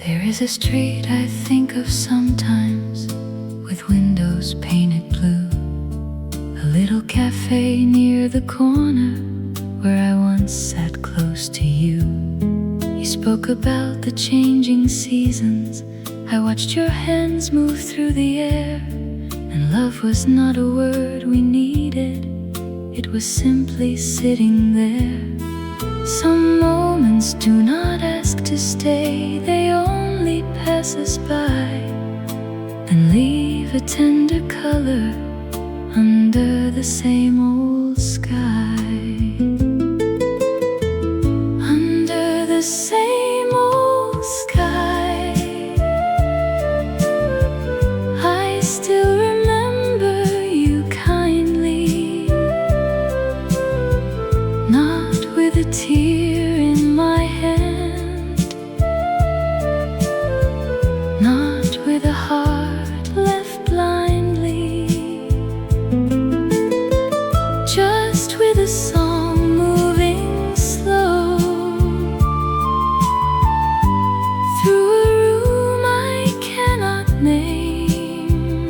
There is a street I think of sometimes, with windows painted blue, a little cafe near the corner where I once sat close to you. You spoke about the changing seasons, I watched your hands move through the air, and love was not a word we needed, it was simply sitting there. Some moments do not ask to stay, they only pass us by, and leave a tender color under the same old sky. Under the same old sky, I still remember you kindly, not with a tear in my hand, not with a heart left blindly, just with a song moving slow through a room I cannot name.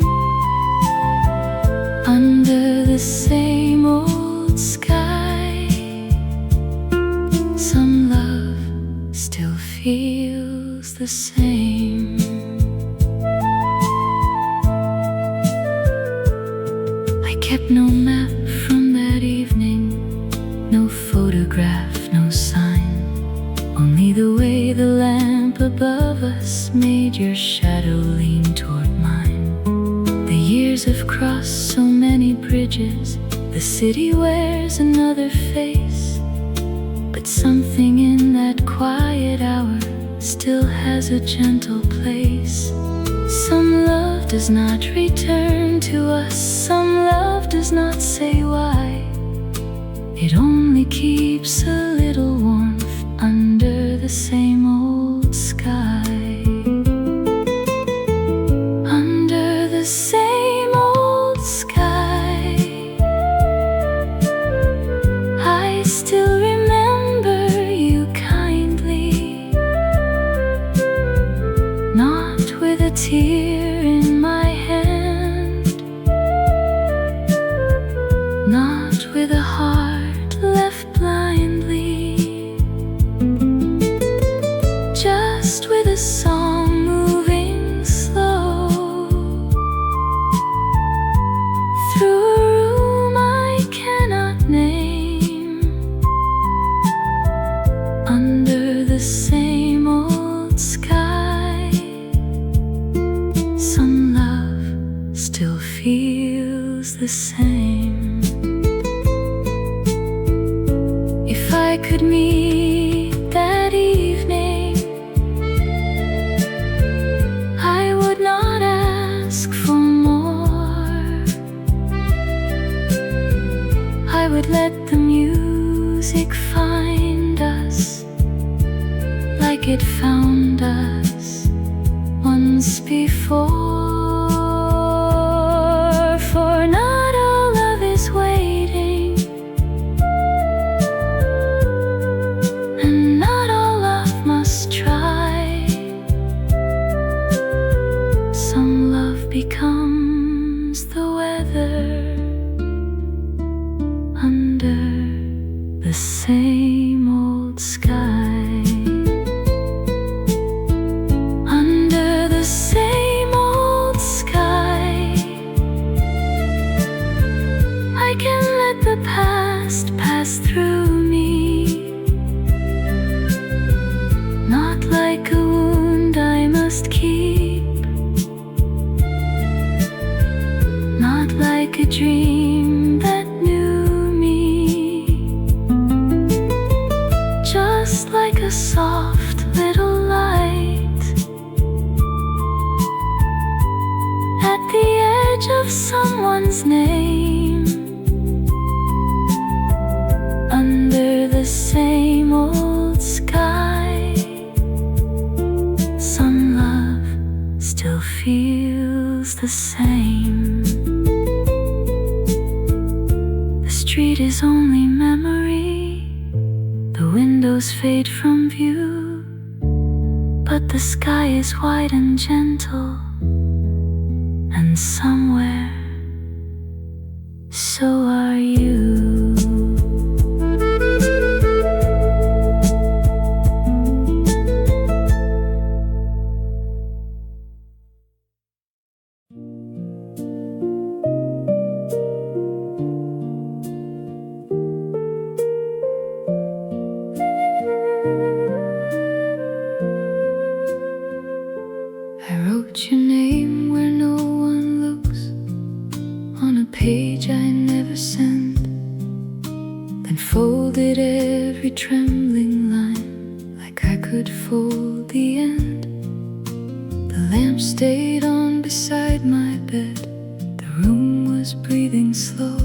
Under the same old sky, some love still feels the same. I kept no map from that evening, no photograph, no sign, only the way the lamp above us made your shadow lean toward mine. The years have crossed so many bridges, the city wears another face, but something in that quiet hour still has a gentle place. Some love does not return to us, some love does not say why, it only keeps a little warmth under the same old sky. Under the same old sky, I still remember you kindly, not with a tear in my hand, not with a heart left blindly, just with a song moving slow through a room I cannot name. Under the same old sky, some love still feels the same. If I could meet that evening, I would not ask for more, I would let the music find us like it found us once before. For not all love is waiting, and not all love must try. Some love becomes the weather under the same old sky. Under the same old sky, I can let the past pass through me, not like a wound I must keep, not like a dream that knew me, just like a soft little light at the edge of someone's name. Under the same old sky, some love feels the same. The street is only memory, the windows fade from view, but the sky is wide and gentle, and somewhere so are you. I wrote your name where no one looks, on a page I never sent, then folded every trembling line like I could fold the end. The lamp stayed on beside my bed, the room was breathing slow,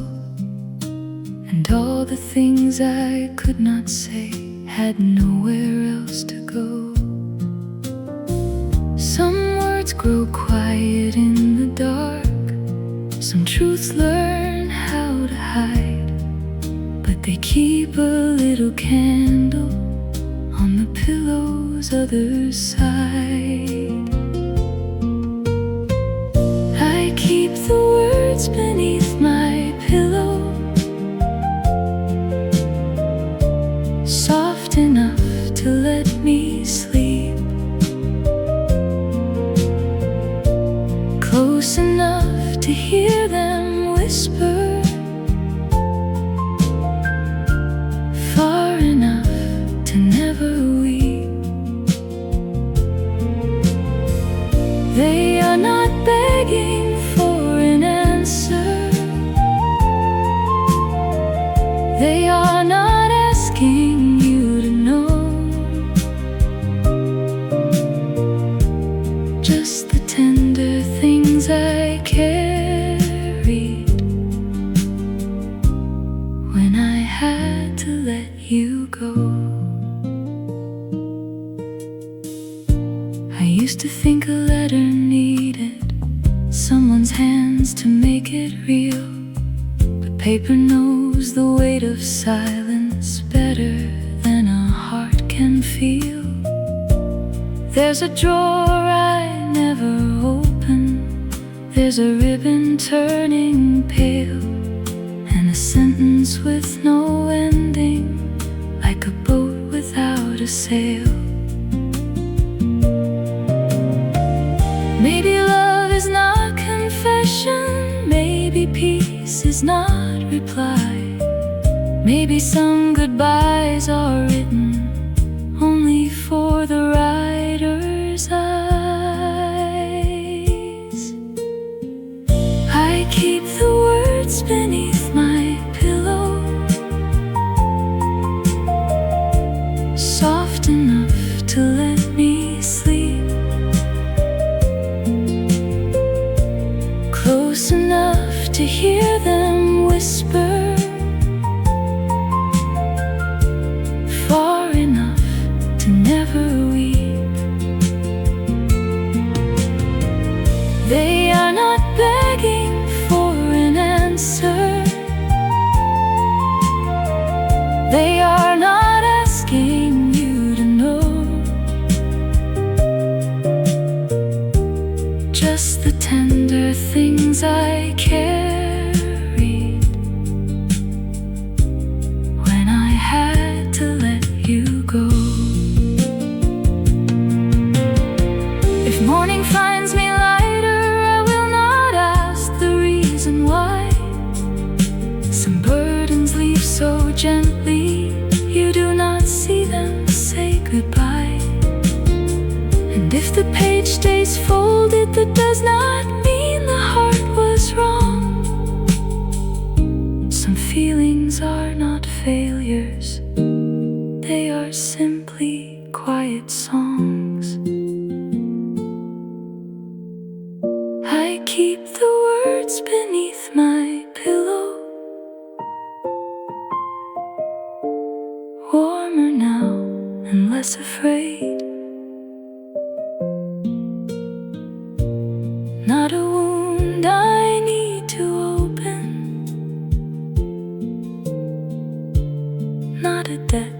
and all the things I could not say had nowhere else to go. Some words grow quiet in the dark, some truths learn how to hide, but they keep a little candle on the pillow's other side. I keep the words beneath my pillow, soft enough to let me sleep, close enough to hear them whisper, far enough to never weep. They are not begging for an answer, they are not asking you to know, just the tender things I carried when I had to let you go. I used to think a letter needed someone's hands to make it real, but paper knows the weight of silence better than a heart can feel. There's a drawer I never open, there's a ribbon turning pale, and a sentence with no ending, like a boat without a sail. Maybe love is not confession, maybe peace is not reply, maybe some goodbyes are written only for the writer's eyes. I keep the words beneath my pillow, soft enough to let me sleep, close enough to hear them whisper, far enough to never weep. They are not begging for an answer, they are not asking you to know, just the tender things I carried when I had to let you go. If morning finds me lighter, I will not ask the reason why. Some burdens leave so gently, you do not see them say goodbye. And if the page stays folded, that does not mean the heart was wrong. Some feelings are not failures, they are simply quiet songs. I keep the words beneath my pillow, warmer now and less afraid. not a wound I need to open, not a debt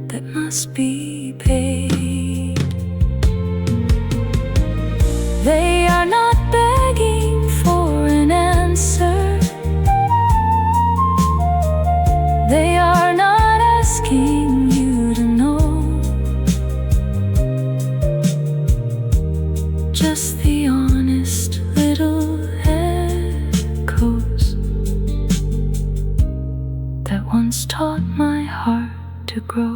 that must be paid. They are not begging for an answer, they are not asking you to know, just the honest little echoes that once taught my heart to grow.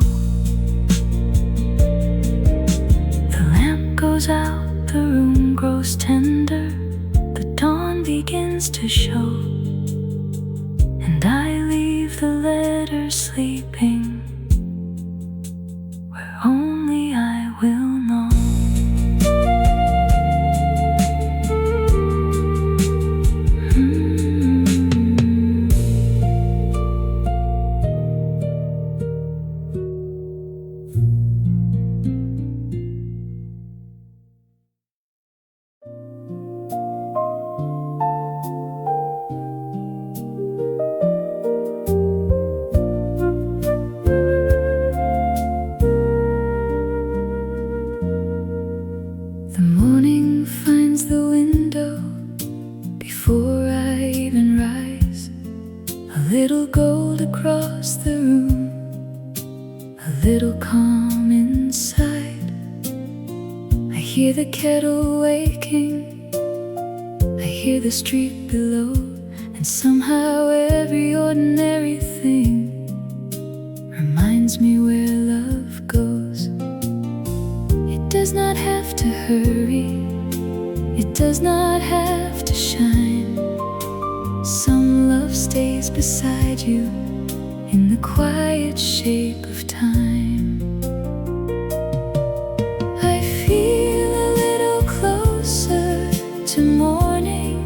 The lamp goes out, the room grows tender, the dawn begins to show, and I leave the letter sleeping where only I will know. The morning finds the window before I even rise. A little gold across the room, a little calm inside. I hear the kettle waking, I hear the street below, and somehow every ordinary thing reminds me where love goes. It does not have to hurry, it does not have to shine. Some love stays beside you in the quiet shape of time. I feel a little closer to morning,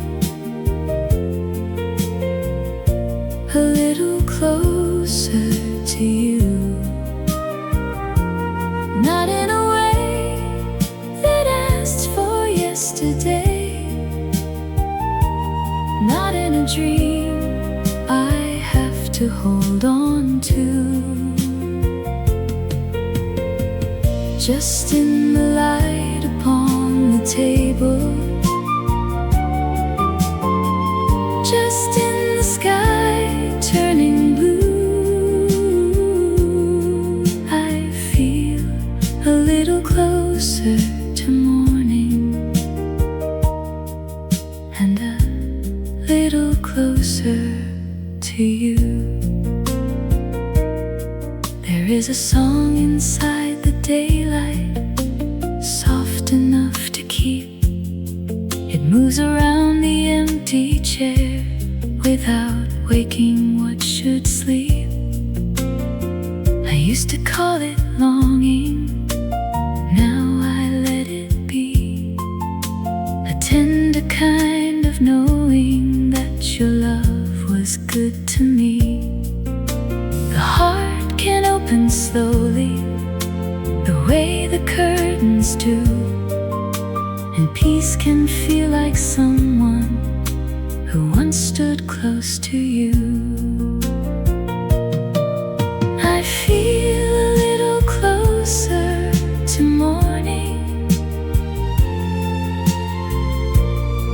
a little closer to you. Not in a way that asks for yesterday, not in a dream I have to hold on to, just in the light upon the table, just in the sky turning blue. I feel a little closer to morning, and a little closer to you. There is a song inside the daylight, soft enough to keep. It moves around the empty chair without waking what should sleep. I used to call it longing, now I let it be. A tender kind of knowing that your love was good to me. The heart can open slowly, the way the curtains do, and peace can feel like someone who once stood close to you. I feel a little closer to morning,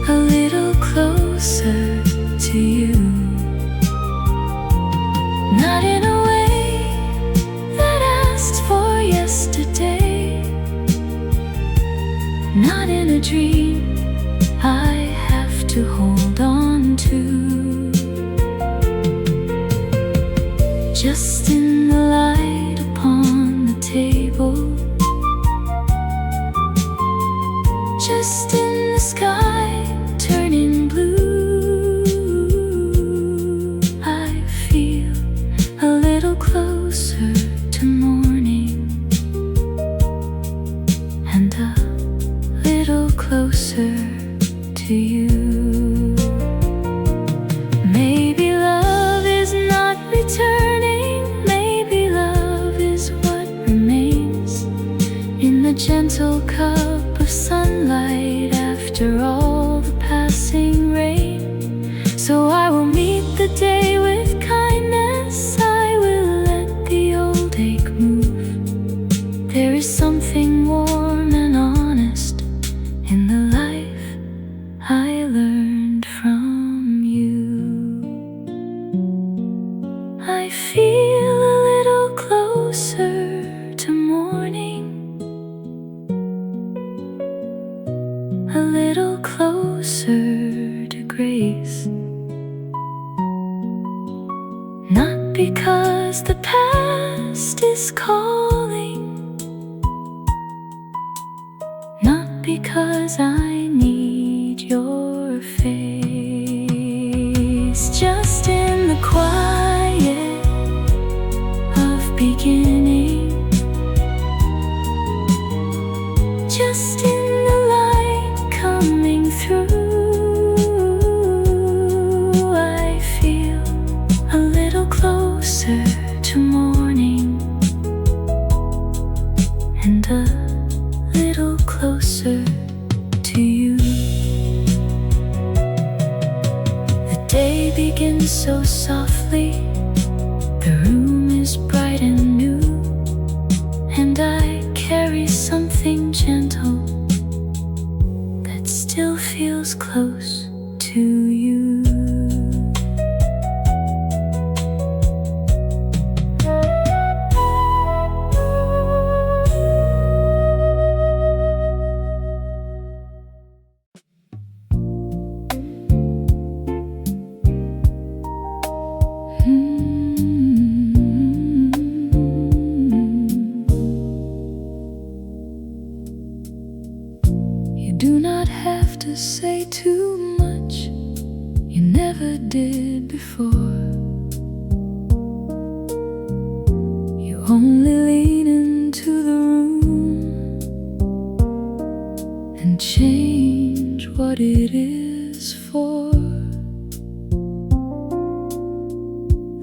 a little closer to you. Not in a way that asks for yesterday, not in a dream I have to hold on to, just in the light upon the table, just in the sky turning blue. I feel a little closer to morning, and a little closer to you. Maybe love is not returning, maybe love is what remains in the gentle cup of sunlight after all the in the life I learned from you. I feel a little closer to morning, a little closer to grace. Not because the past is calling, not because I need your face, just in the quiet of beginning, just in the light coming through. I feel a little closer to morning and a little closer to you. The day begins so softly, the room is bright and new, and I carry something gentle that still feels close to you. You do not have to say too much, you never did before. You only lean into the room and change what it is for.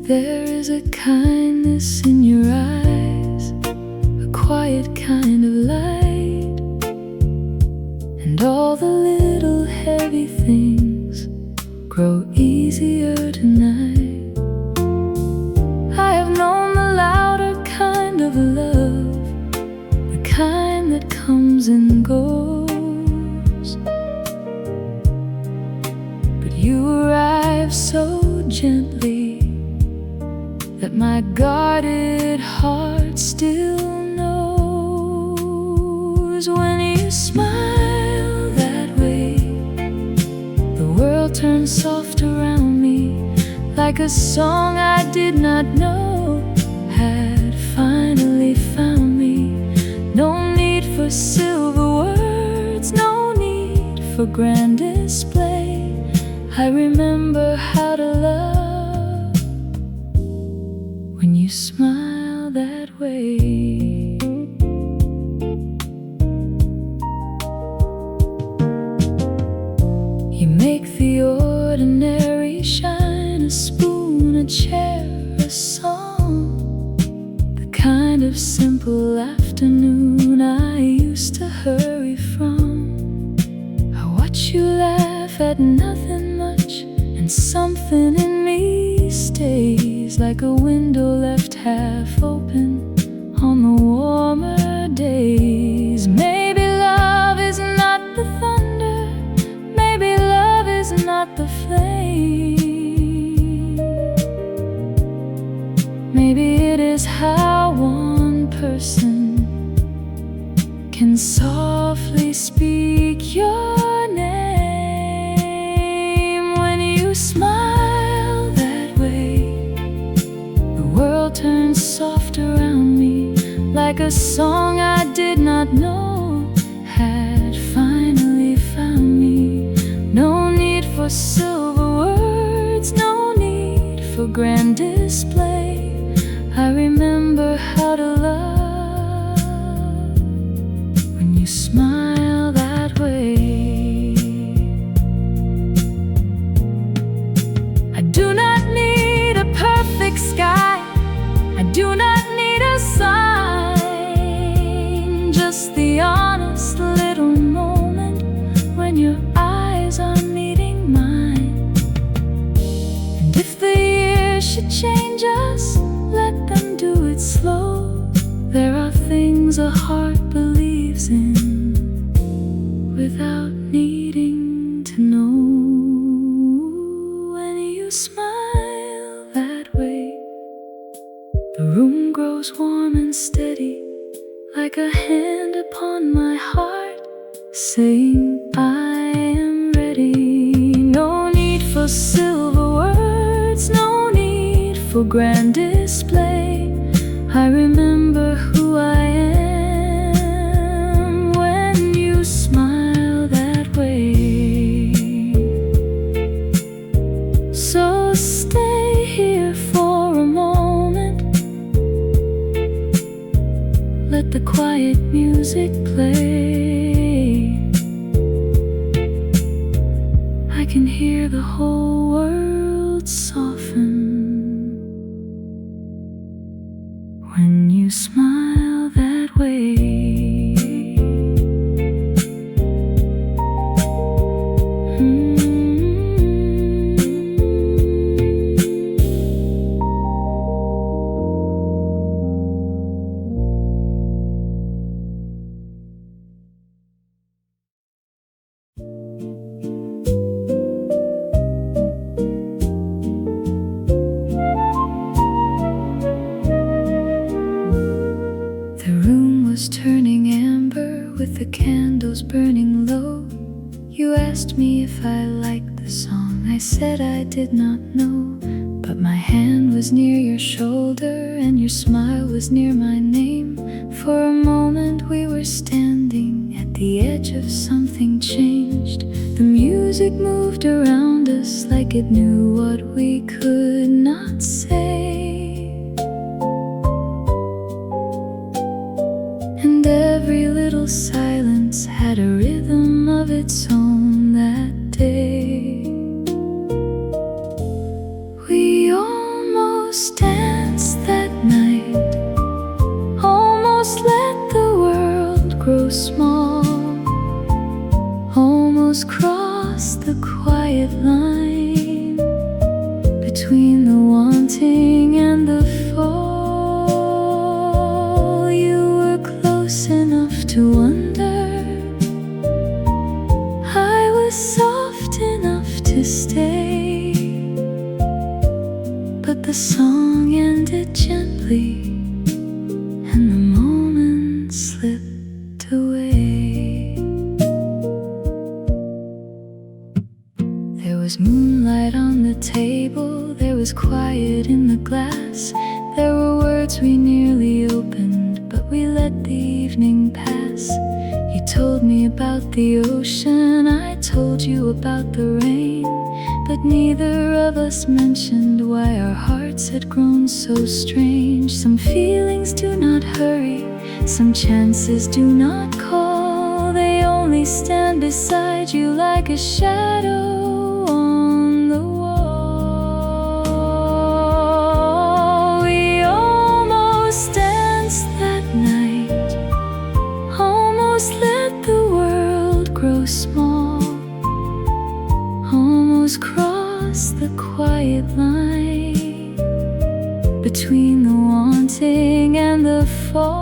There is a kindness in your eyes, a quiet kind of light, and all the little heavy things grow easier tonight. I have known the louder kind of love, the kind that comes and goes, but you arrive so gently that my guarded heart still knows. When you smile that way, the world turns soft around me, like a song I did not know had finally found me. No need for silver words, no need for grand display. I remember how to love when you smile that way. You make the ordinary shine, a spoon, a chair, a song, the kind of simple afternoon I used to hurry from. I watch you laugh at nothing much, and something in me stays, like a window left half open on the warmer days. Maybe love is not the thunder, maybe love is not the flame, maybe it is how one person can softly speak your name. When you smile that way, the world turns soft around me, like a song I did not know had finally found me. No need for silver words, no need for grand display. I remember how to love when you smile that way. I do not need a perfect sky, I do not need a sign, just the honest little moment when your eyes are meeting mine. And if the years should change us, let them do it slowly. without needing to know. When you smile that way, the room grows warm and steady, like a hand upon my heart, saying I am ready. No need for silver words, no need for grand display. I remember who I am when you smile that way. So stay here for a moment, let the quiet music play. I can hear the whole world soften when you smile that way. Turning amber with the candles burning low. You asked me if I liked the song. I said I did not know, but my hand was near your shoulder and your smile was near my name. For a moment we were standing at the edge of something changed. The music moved around us like it knew what we could not say. And every little silence had a rhythm of its own that day. We almost danced that night, almost let the world grow small, almost crossed the quiet line between the wanting and the fall. Enough to wonder, I was soft enough to stay, but the song ended gently and the moment slipped away. There was moonlight on the table, there was quiet in the glass. There were words we nearly opened, but we let the evening pass. You told me about the ocean, I told you about the rain, but neither of us mentioned why our hearts had grown so strange. Some feelings do not hurry, some chances do not call. They only stand beside you like a shadow on the wall. We almost danced that night, almost let the world grow small, almost crossed the quiet line between the wanting and the fall.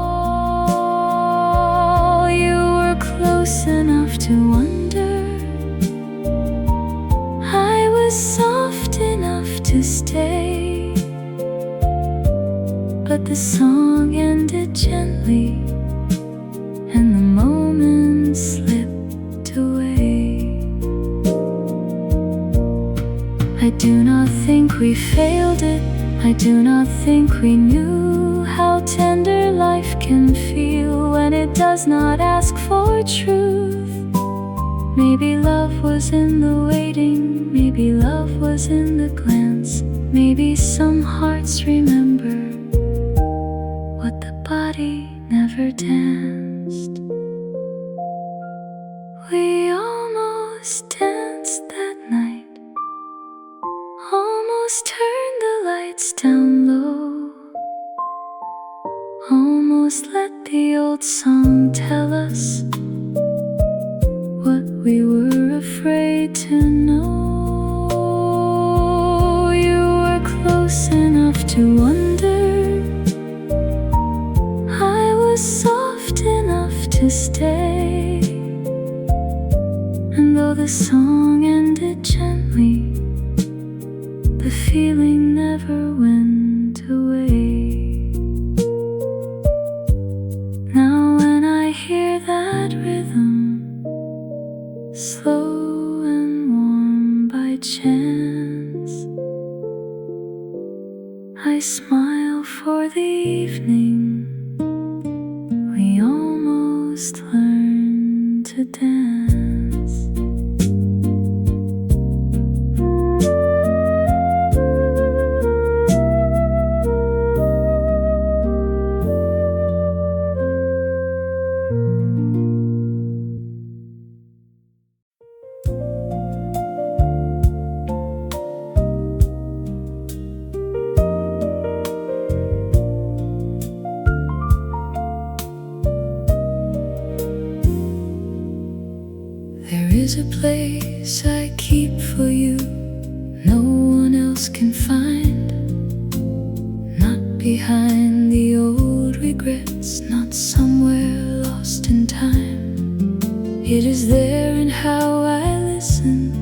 You were close enough to wonder, I was soft enough to stay, but the song ended gently and the moment slipped away. I do not think we failed it, I do not think we knew how tender life can feel when it does not ask for truth. Maybe love was in the waiting, maybe love was in the glance. Maybe some hearts remember what the body never danced. We almost danced that night, almost turned the lights down low, almost let the old song tell us what we were afraid to know. You were close enough to wonder, I was soft enough to stay, And though the song ended gently, the feeling never went away. Now when I hear that rhythm, slow and warm by chance, I smile for the evening we almost learned to dance. There's a place I keep for you, no one else can find. Not behind the old regrets, not somewhere lost in time. It is there in how I listen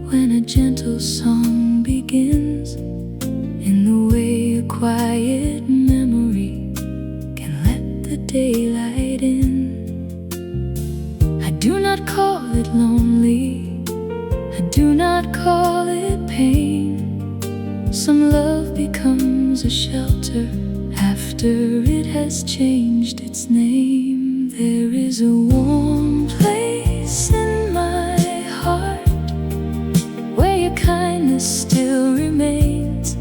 when a gentle song begins, in the way a quiet memory can let the daylight in. I do not call it lonely, I do not call it pain. Some love becomes a shelter after it has changed its name. There is a warm place in my heart where your kindness still remains.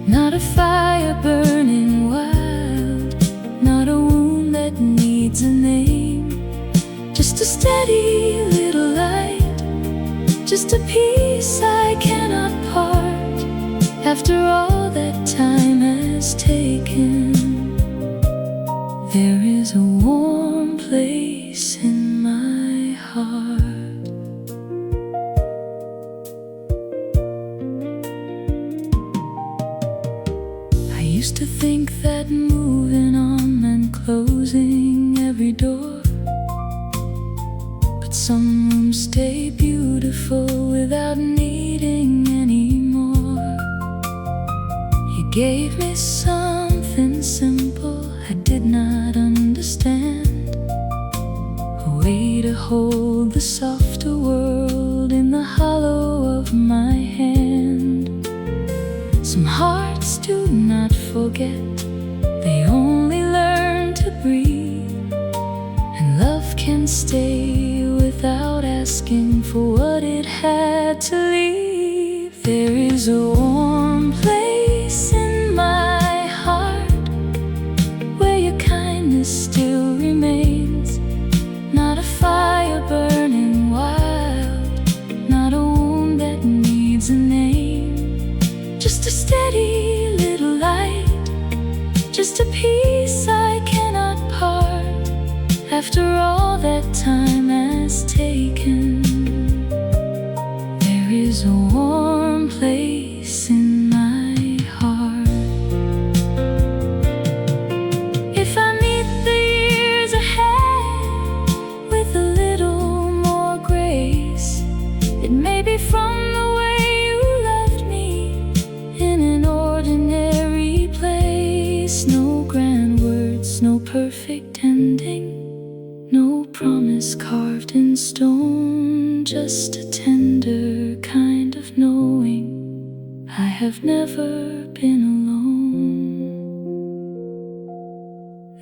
Not a fire burning wild, not a wound that needs a name. Just a steady little light, just a peace I cannot part. After all that time has taken, there is a warm place in my heart. I used to think that moving on meant closing every door. Some rooms stay beautiful without needing any more. You gave me something simple I did not understand, a way to hold the softer world in the hollow of my hand. Some hearts do not forget, they only learn to breathe, and love can stay without asking for what it had to leave. There is a warm place in my heart where your kindness still remains. Not a fire burning wild, not a wound that needs a name. Just a steady little light, just a peace I cannot part. After all that time has taken, there is a warm place in my heart. If I meet the years ahead with a little more grace, it may be from the way you left me in an ordinary place. No grand words, no perfect ending, no promise carved in stone, just a tender kind of knowing I have never been alone.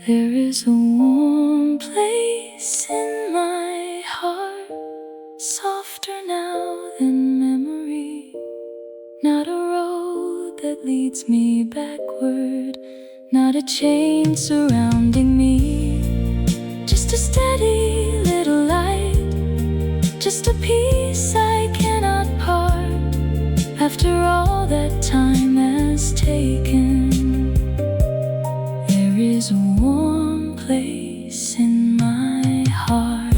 There is a warm place in my heart, softer now than memory. Not a road that leads me backward, not a chain surrounding me. Just a steady little light, just a peace I cannot part. After all that time has taken, there is a warm place in my heart.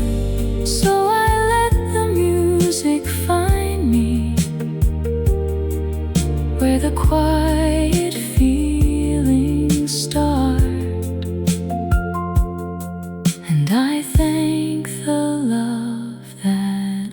So I let the music find me where the quiet feelings start. And I thank the love that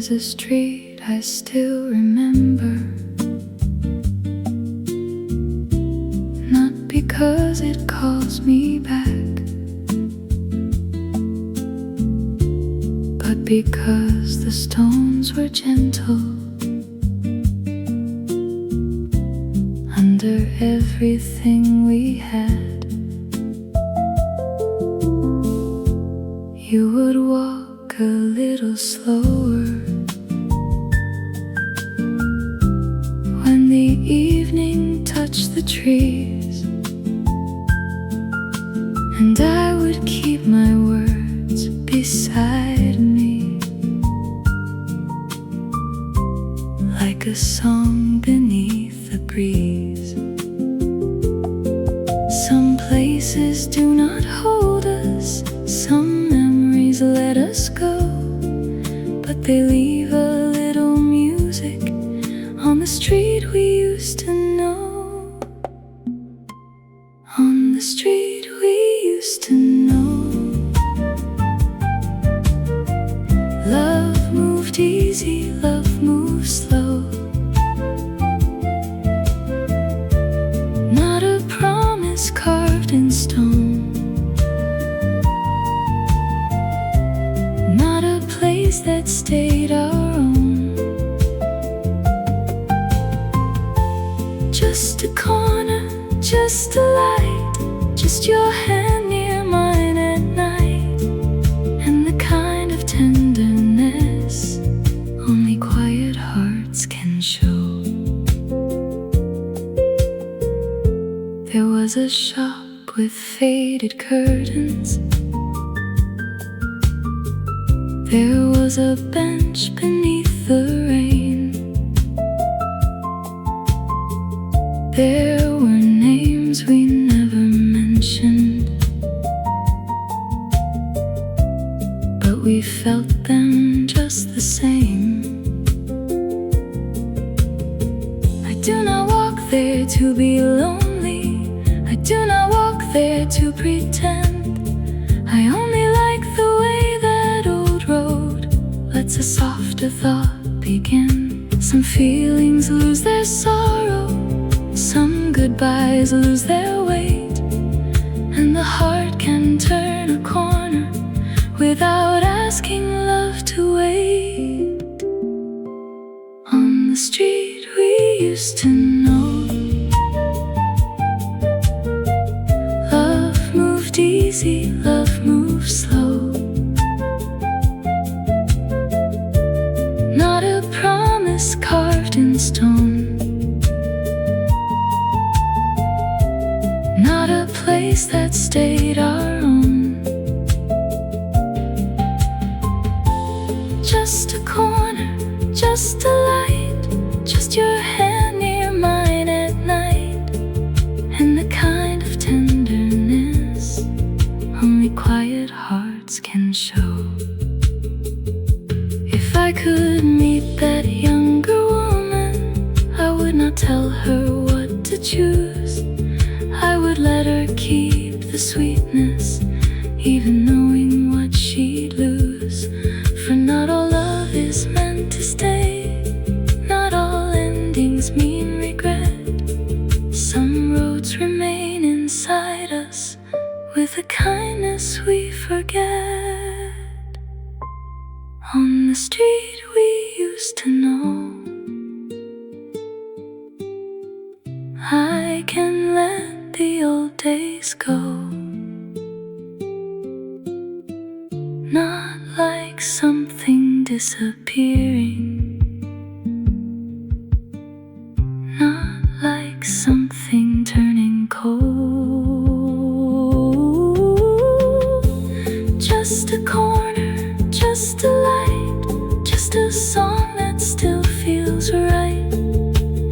is a street I still remember, not because it calls me back, but because the stones were gentle under everything we had. You would walk a little slower when the evening touched the trees, and I would keep my words beside me, like a song beneath the breeze. Some places do not hold us, some memories let us go, but they leave a little music on the street we used to know, on the street we used to know. Love moved easy, love moved slow, not a promise carved in stone, not a place that stayed our own, just a corner, just a light, just your hand near mine at night, and the kind of tenderness only quiet hearts can show. There was a shop with faded curtains, there was a bench beneath the rain, there were names we never mentioned, but we felt them just the same. I do not walk there to be lonely, I do not walk there to pretend, I only like the way that old road lets a softer thought begin. Some feelings lose their sorrow, some goodbyes lose their weight, and the heart can turn a corner without asking love to wait. On the street we used to know, love moved easy, love moved slow, not a promise carved in stone, not a place that stayed our own, just a corner, just a light, just your hand near mine at night, and the kind of tenderness only quiet hearts can show. If I could meet that younger woman, I would not tell her what to choose, I would let her keep the sweetness, even knowing what she'd lose. For not all love is meant to stay, not all endings mean regret, some roads remain inside us with a kindness we forget. On the street we used to know, I can let the old days go, not like something disappearing, not like something turning cold, just a corner, just a light, just a song that still feels right,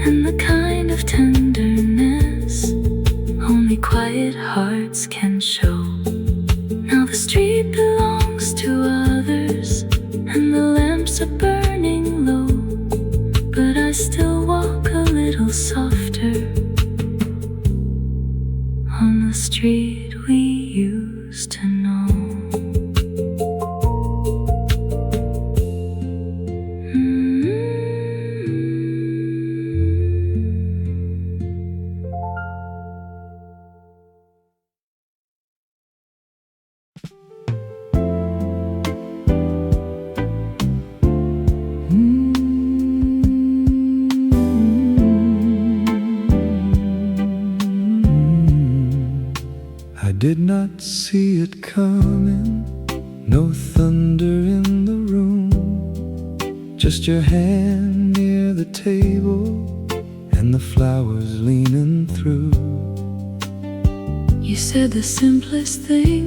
and the kind of tenderness only quiet hearts can show. Now the street belongs to others, and the lamps are burning low, but I still walk a little softer on the street we used to know. did not see it coming. No thunder in the room, just your hand near the table and the flowers leaning through. You said the simplest thing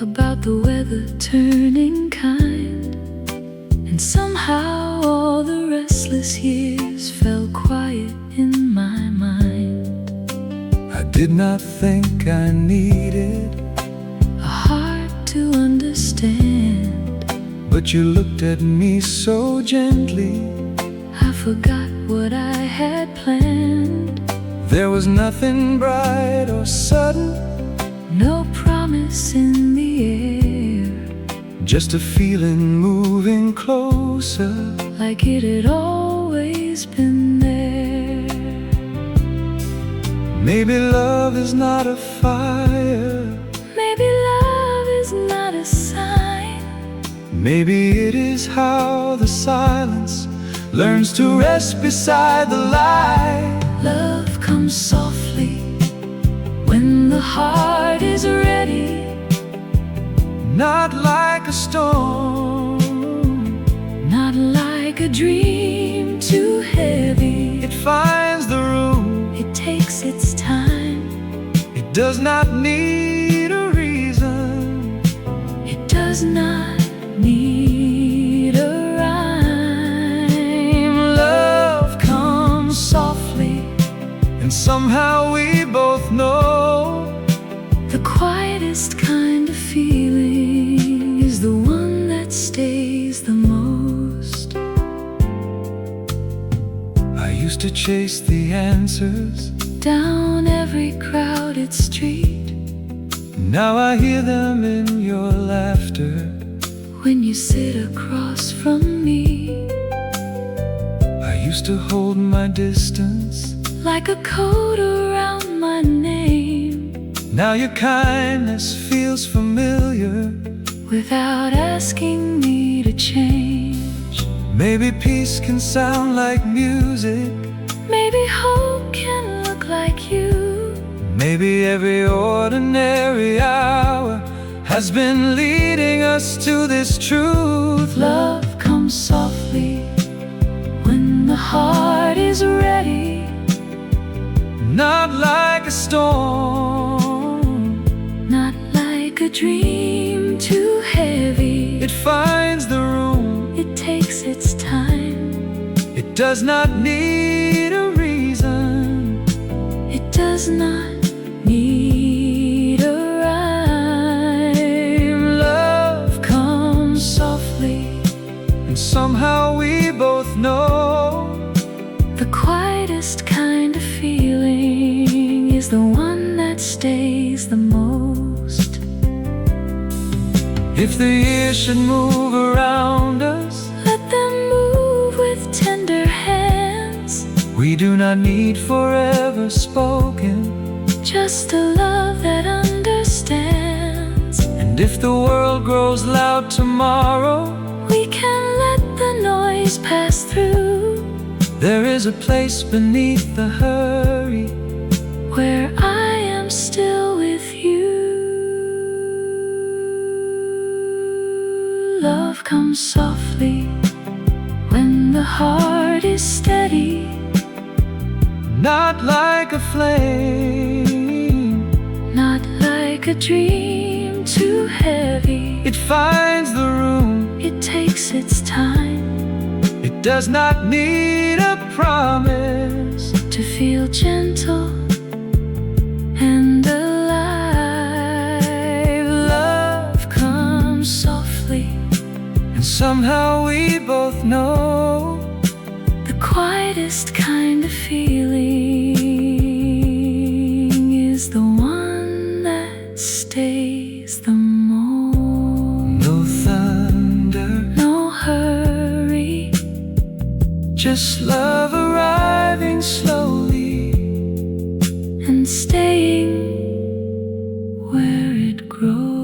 about the weather turning kind, and somehow all the restless years fell quiet in my mind. I did not think I needed a heart to understand, but you looked at me so gently, I forgot what I had planned. There was nothing bright or sudden, no promise in the air, just a feeling moving closer, like it had always been there. Maybe love is not a fire, maybe love is not a sign, maybe it is how the silence learns to rest beside the light. Love comes softly when the heart is ready, not like a storm, not like a dream too heavy. It finds the room, it takes its time, it does not need a reason, it does not need a rhyme. Love comes softly, and somehow we both know the quietest kind of feeling is the one that stays the most. I used to chase the answers down every crowded street. Now I hear them in your laughter when you sit across from me. I used to hold my distance like a coat around my name. Now your kindness feels familiar without asking me to change. Maybe peace can sound like music, maybe hope can look like you, maybe every ordinary hour has been leading us to this truth. Love comes softly when the heart is ready, not like a storm, not like a dream too heavy. It finds the room, it takes its time, it does not need a reason, it does not need a rhyme. Love comes softly, and somehow we both know the quietest kind of feeling is the one that stays the most. If the years should move around us, let them move with tender hands. We do not need forever spoken, just a love that understands. And if the world grows loud tomorrow, we can let the noise pass through. There is a place beneath the hurry where I am still with you. Love comes softly when the heart is steady, not like a flame, not like a dream too heavy. It finds the room, it takes its time, it does not need a promise to feel gentle and alive. Love comes softly, and somehow we both know the quietest kind of feeling is the one that stays the most. No thunder, no hurry, just love arriving slowly and staying where it grows.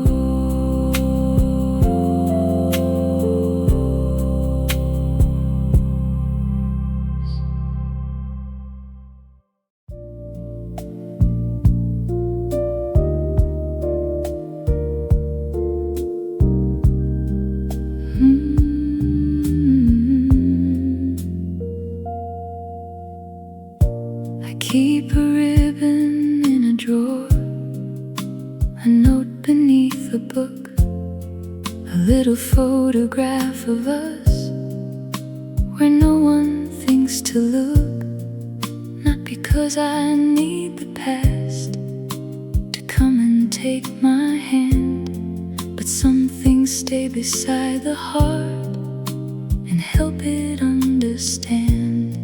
a note beneath a book, a little photograph of us, where no one thinks to look. Not because I need the past to come and take my hand, but some things stay beside the heart and help it understand.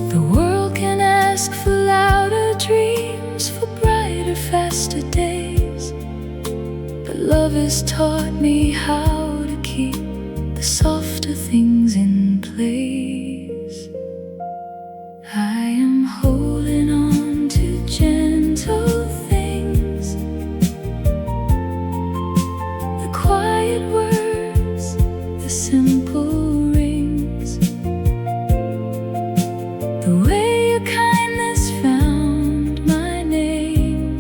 The world can ask for louder dreams, for brighter, faster days, but love has taught me how to keep the softer things in place. I am holding on to gentle things, the quiet words, the simple rings, the way your kindness found my name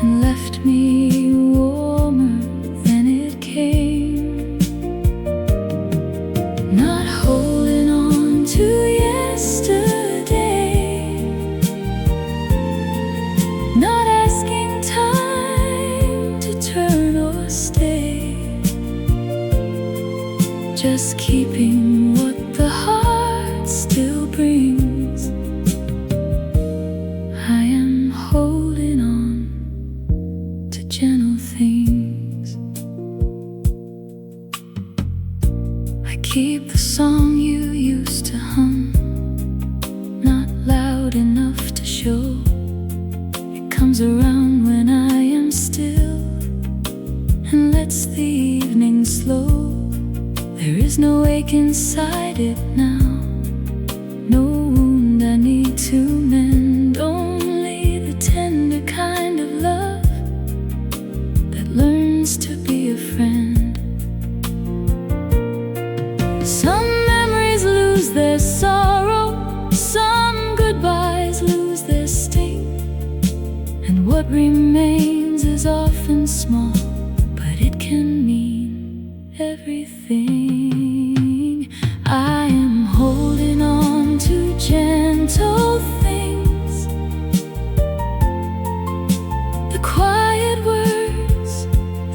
and left me warmer than it came. Not holding on to yesterday, not asking time to turn or stay, just keeping what the heart still brings. I am holding on to gentle things. I keep the song you used to hum, not loud enough to show. It comes around when I am still and lets the evening slow. There is no ache inside it now, no wound I need to mend, only the tender kind of love that learns to be a friend. Some memories lose their sorrow, some goodbyes lose their sting, and what remains is often small, but it can mean everything. I am holding on to gentle things, the quiet words,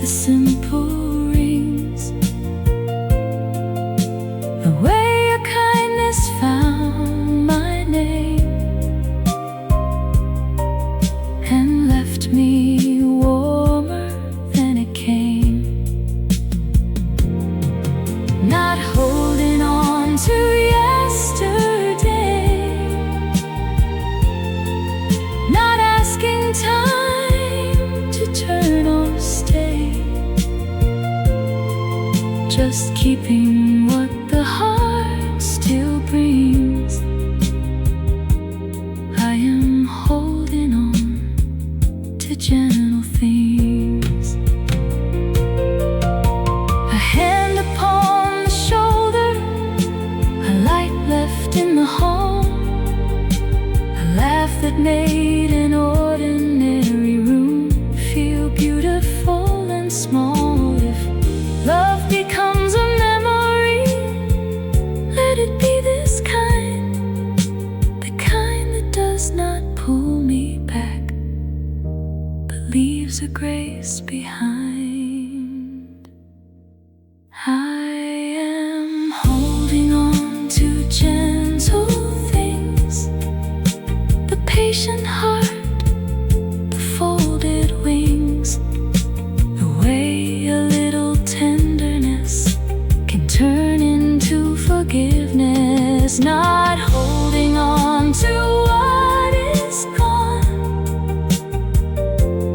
the simple rings, the way your kindness found my name and left me warmer than it came. Not holding on to yesterday, not asking time to turn or stay, just keeping what the heart still brings. I am holding on to gentle things. A hand upon the shoulder, a light left in the home, a laugh that made an ordinary room feel beautiful and small. If love becomes a memory, let it be this kind, the kind that does not pull me back, but leaves a grace behind. I am holding on to gentle things, the patient heart, the folded wings, the way a little tenderness can turn into forgiveness. Not holding on to what is gone,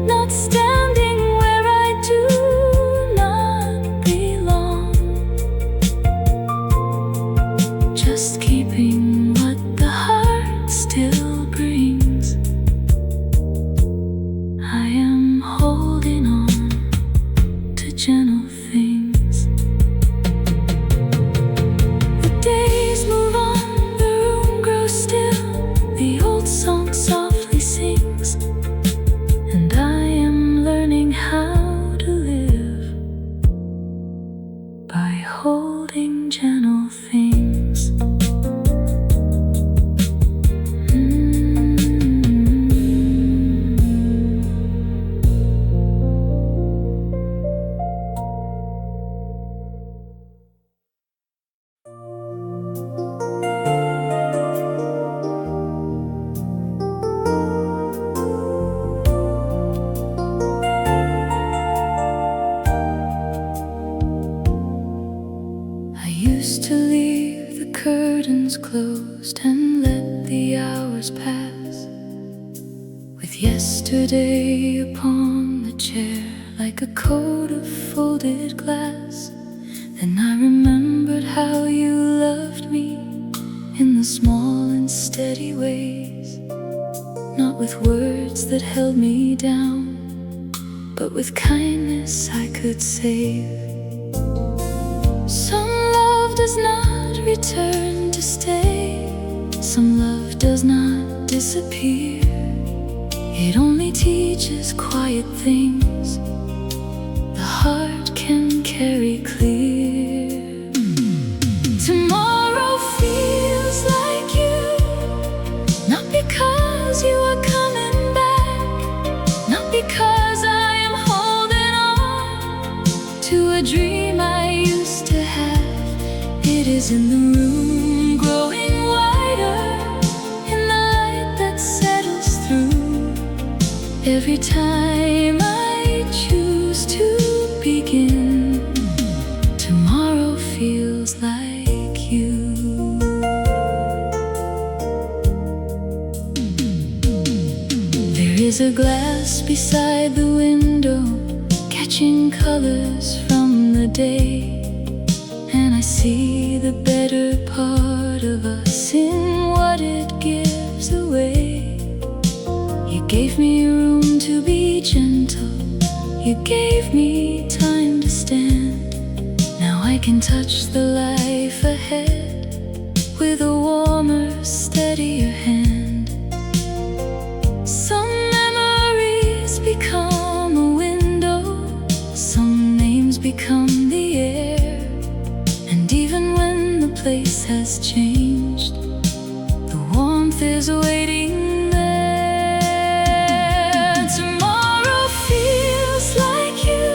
not standing where I do not belong, just keeping what the heart still brings. I am holding on to gentle things. The days move on, the hours pass, with yesterday upon the chair like a coat of folded glass. Then I remembered how you loved me in the small and steady ways, not with words that held me down, but with kindness I could save. Some love does not return to stay, some love does not disappear. It only teaches quiet things the heart can carry clear. Tomorrow feels like you, not because you are coming back, not because I am holding on to a dream I used to have. It is in the room growing wider, in the light that settles through every time I choose to begin. Tomorrow feels like you. There is a glass beside the window, catching colors from the day, and I see the better part of us in what it gives away. You gave me room to be gentle, you gave me time to stand. Now I can touch the life ahead with a warmer, steadier hand. Some memories become a window, some names become the air, and even when the place has changed, the warmth is waiting there. Tomorrow feels like you,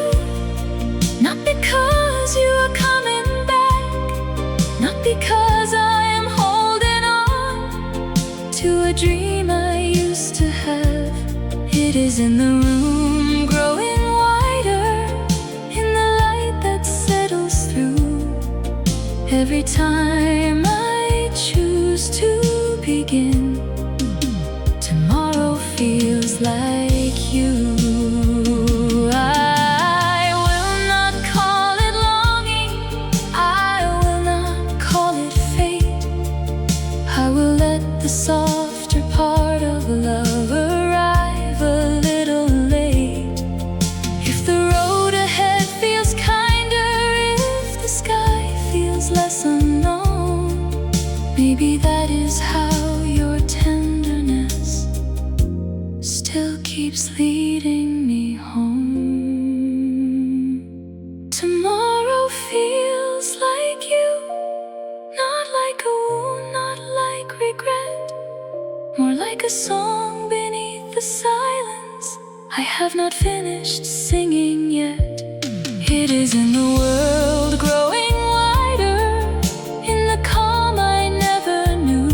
not because you are coming back, not because I am holding on to a dream I used to have. It is in the room growing wider, in the light that settles through every time I choose to begin. Tomorrow feels like you. I will not call it longing, I will not call it fate. I will let the softer part of love arrive a little late. If the road ahead feels kinder, if the sky feels less unknown, maybe that is how your tenderness still keeps leading me home. Tomorrow feels like you, not like a wound, not like regret, more like a song beneath the silence I have not finished singing yet. It is in the world growing wider, in the calm I never knew,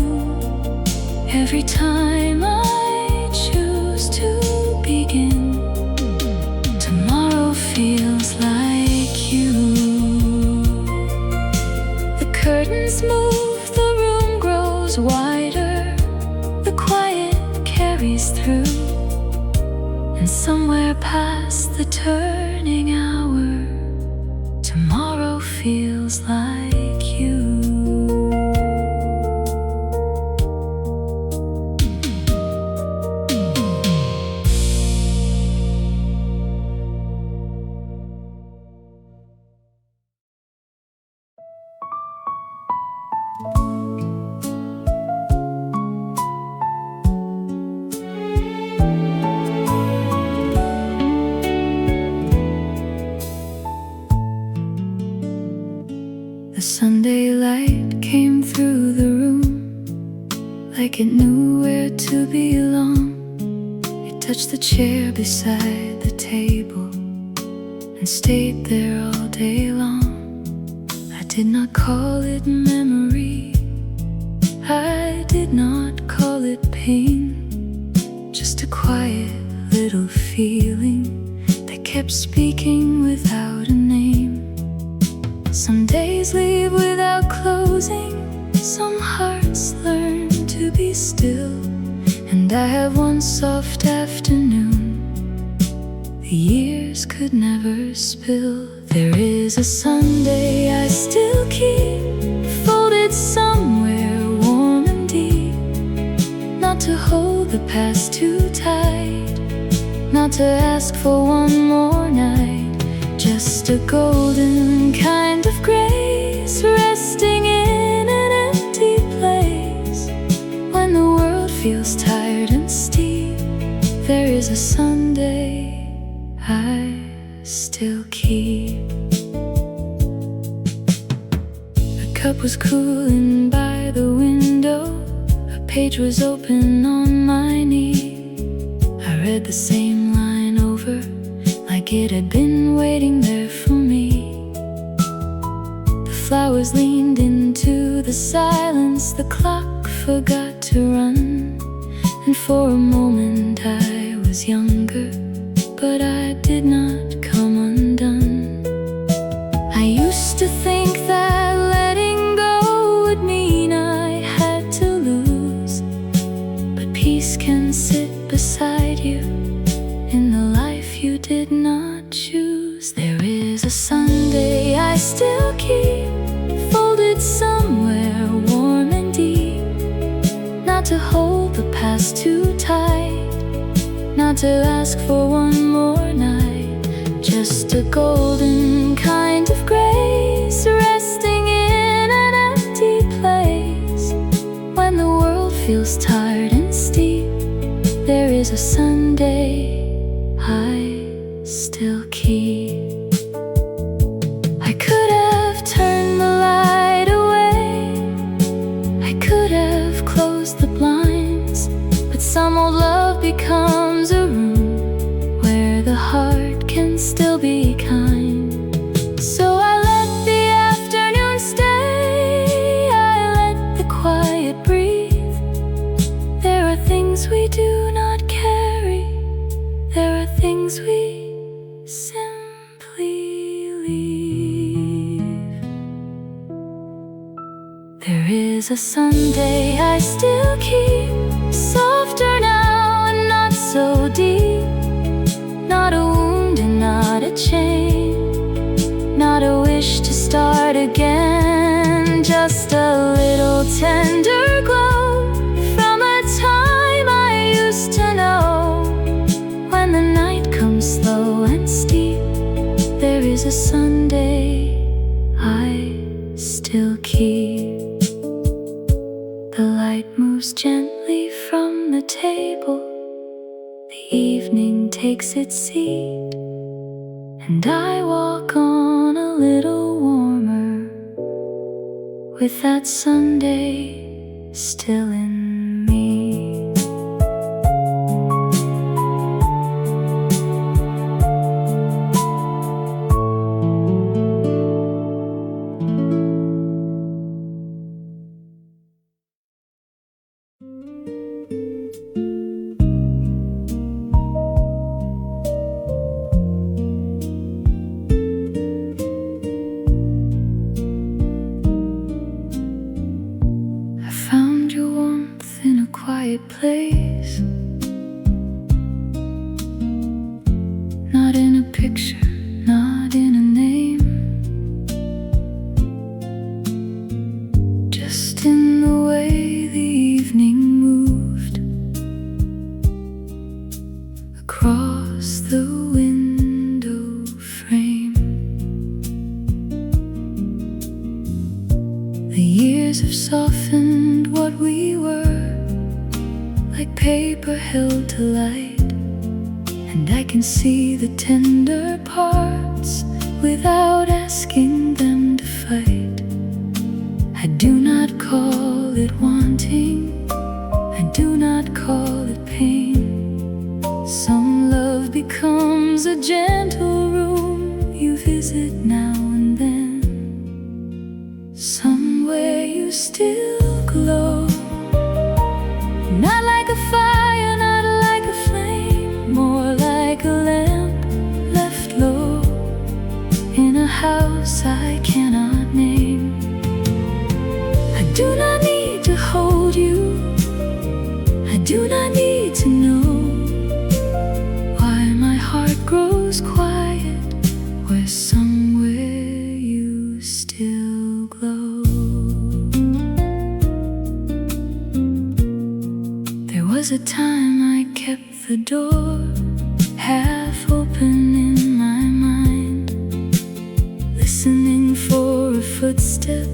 every time I choose to begin. Tomorrow feels like you. The curtains move, the room grows wider, the quiet carries through, and somewhere past the turning hour, tomorrow feels like you. The Sunday light came through the room like it knew where to belong. It touched the chair beside the table and stayed there all day long. I did not call it memory, I did not call it pain, just a quiet little feeling that kept speaking without a name. Some days leave without closing, some hearts learn to be still, And I have one soft afternoon the years could never spill. There is a Sunday I still keep folded somewhere warm and deep, not to hold the past too tight, not to ask for one more night, just a golden kind of grace resting in an empty place. When the world feels tired and steep, there is a Sunday I still keep. The cup was cooling by the window, a page was open on my knee. I read the same line over, like it had been waiting there for me. The flowers leaned into the silence, the clock forgot to run, and for a moment I was younger, but I did not come undone. I used to think that letting go would mean I had to lose, but peace can sit beside you in the life you did not choose. There is a Sunday I still keep folded somewhere warm and deep, not to hold the past too tight, not to ask for one more night, just a golden kind of grace resting in an empty place. When the world feels tired and steep, there is a Sunday I still keep. I could have turned the light away, I could have closed the blinds, but some old love becomes a room where the heart can still be kind. So I let the afternoon stay, I let the quiet breathe. There are things we do not carry, there are things we simply leave. There is a Sunday I still keep, softer now and not so deep, not a wound and not a chain, not a wish to start again, just a little tender glow from a time I used to know. When the night comes slow and steep, there is a Sunday I still keep. The light moves gently from the table, the evening takes its seat, and I walk on a little warmer, with that Sunday still in me. Place, not in a picture, not in a name, just in the way the evening moved across the window frame. The years have softened what we were, like paper held to light, and I can see the tender parts without asking them to fight. I do not call it wanting, I do not call it pain. Some love becomes a gentle room you visit now and then, somewhere you still glow. Not like a fire, not like a flame, more like a lamp left low in a house I cannot name. I do not need to hold you, I do not need need to know why my heart grows quiet, where somewhere you still glow. There was a time I kept the door half open in my mind, listening for a footstep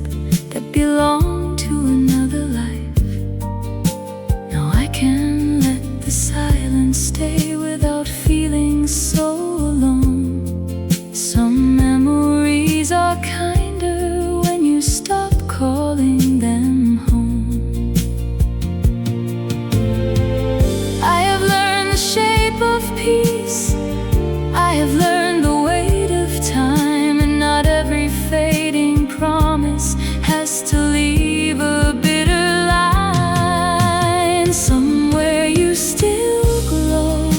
that belonged to another life. Now I can let the silence stay without feeling so alone. Some memories are kinder when you stop calling them home. I have learned the shape of peace, I have learned the weight of time, and not every fading promise has to leave a bitter line. Somewhere you still glow,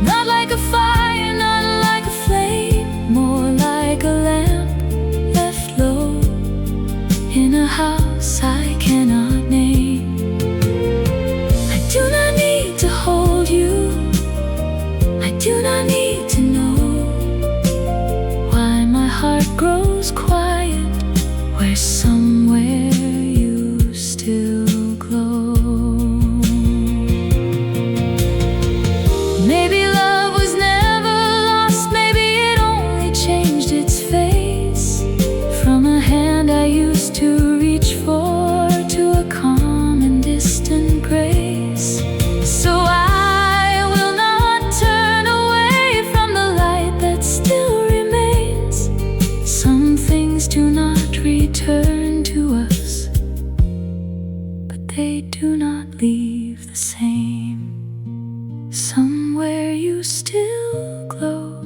not like a fire, not like a flame, more like a lamp left low in a house I cannot name. I do not need to hold you, I do not need to know why my heart grows quiet, where somewhere you still glow. Maybe love was never lost, maybe it only changed its face, from a hand I used to reach for to a calm and distant grace. So I will not turn away from the light that still remains. Some things do not return to us, but they do not leave the same. Somewhere you still glow,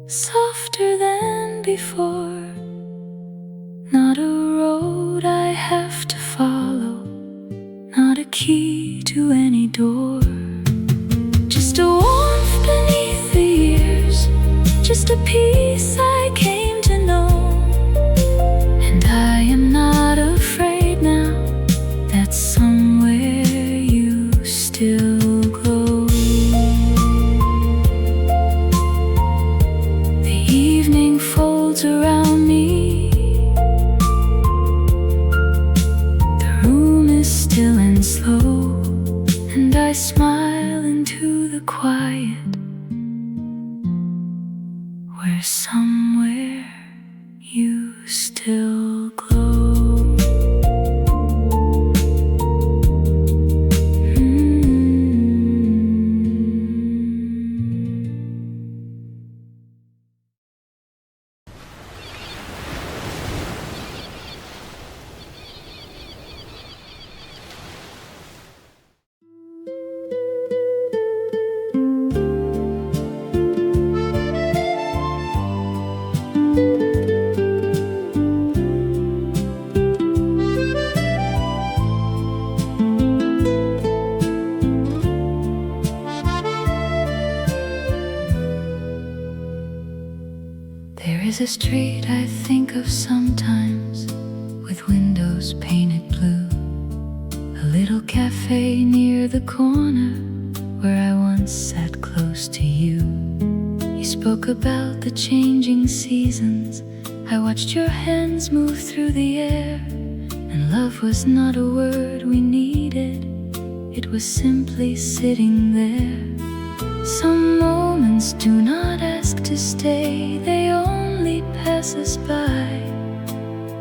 softer than before. Not a road I have to follow, not a key to any door. Just a warmth beneath the years, just a peace I came to know. And I am not afraid now that somewhere you still glow. The evening folds around me, the room is still and slow, and I smile into the quiet, where somewhere you still glow. There is a street I think of sometimes, with windows painted blue, a little cafe near the corner where I once sat close to you. You spoke about the changing seasons, I watched your hands move through the air, and love was not a word we needed, it was simply sitting there. Some moments do not ask to stay, they only pass us by,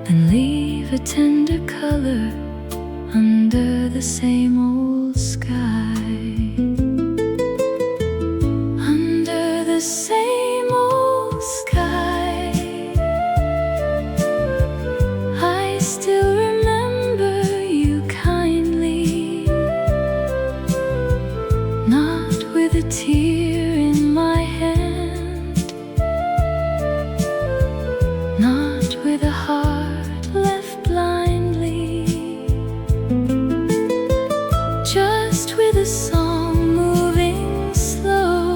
then leave a tender color under the same old sky. Under the same old sky, I still remember you kindly, not with a tear in my hand, not with a heart left blindly, just with a song moving slow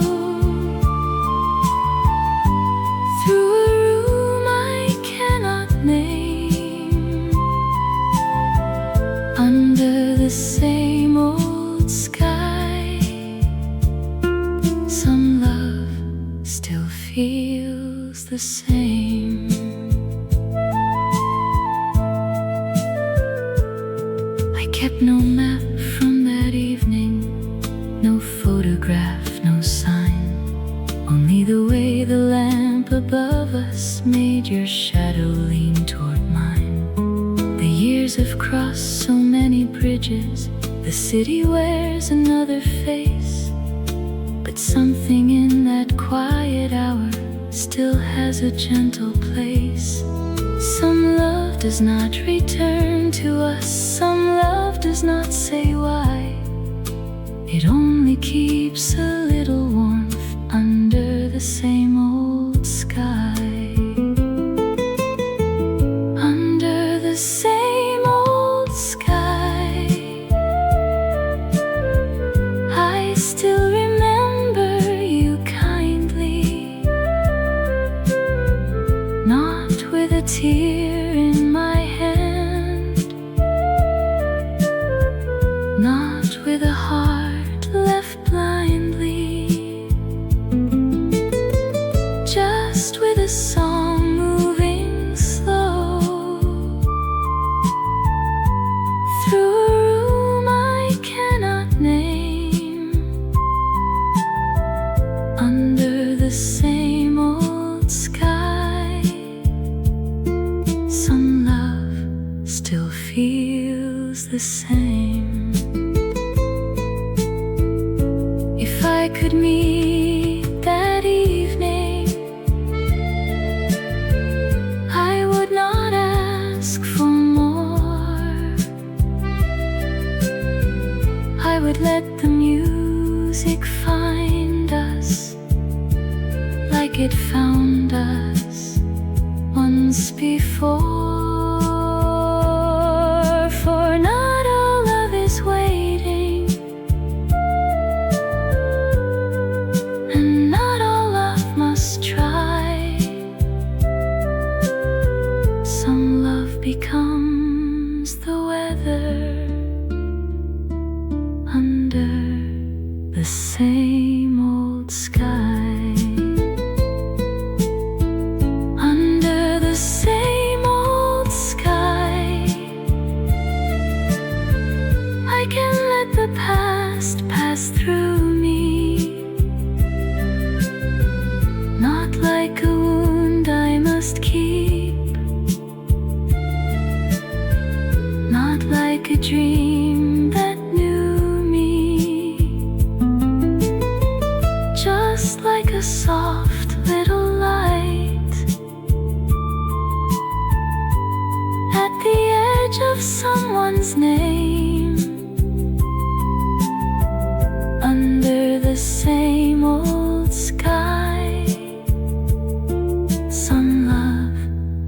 through a room I cannot name, under the same old same. I kept no map from that evening, no photograph, no sign, only the way the lamp above us made your shadow lean toward mine. The years have crossed so many bridges, the city wears another face, but something in that quiet hour still has a gentle place. Some love does not return to us, some love does not say why. It only keeps a little warmth under the same old sky. Under the same old sky, I still remember you kindly, not with a tear in my hand, not with a heart left blindly, just with a song moving slow through a room I cannot name. Under the same old sky, some love still feels the same. If I could meet that evening, I would not ask for more. I would let the music find us like it found us once before. For not all love is waiting, and not all love must try. Some love becomes the weather under the same old sky. Under the same old sky, I can let the past pass through me, not like a wound I must keep, not like a dream that knew me, just like a soft little light at the edge of someone's name. Under the same old sky, some love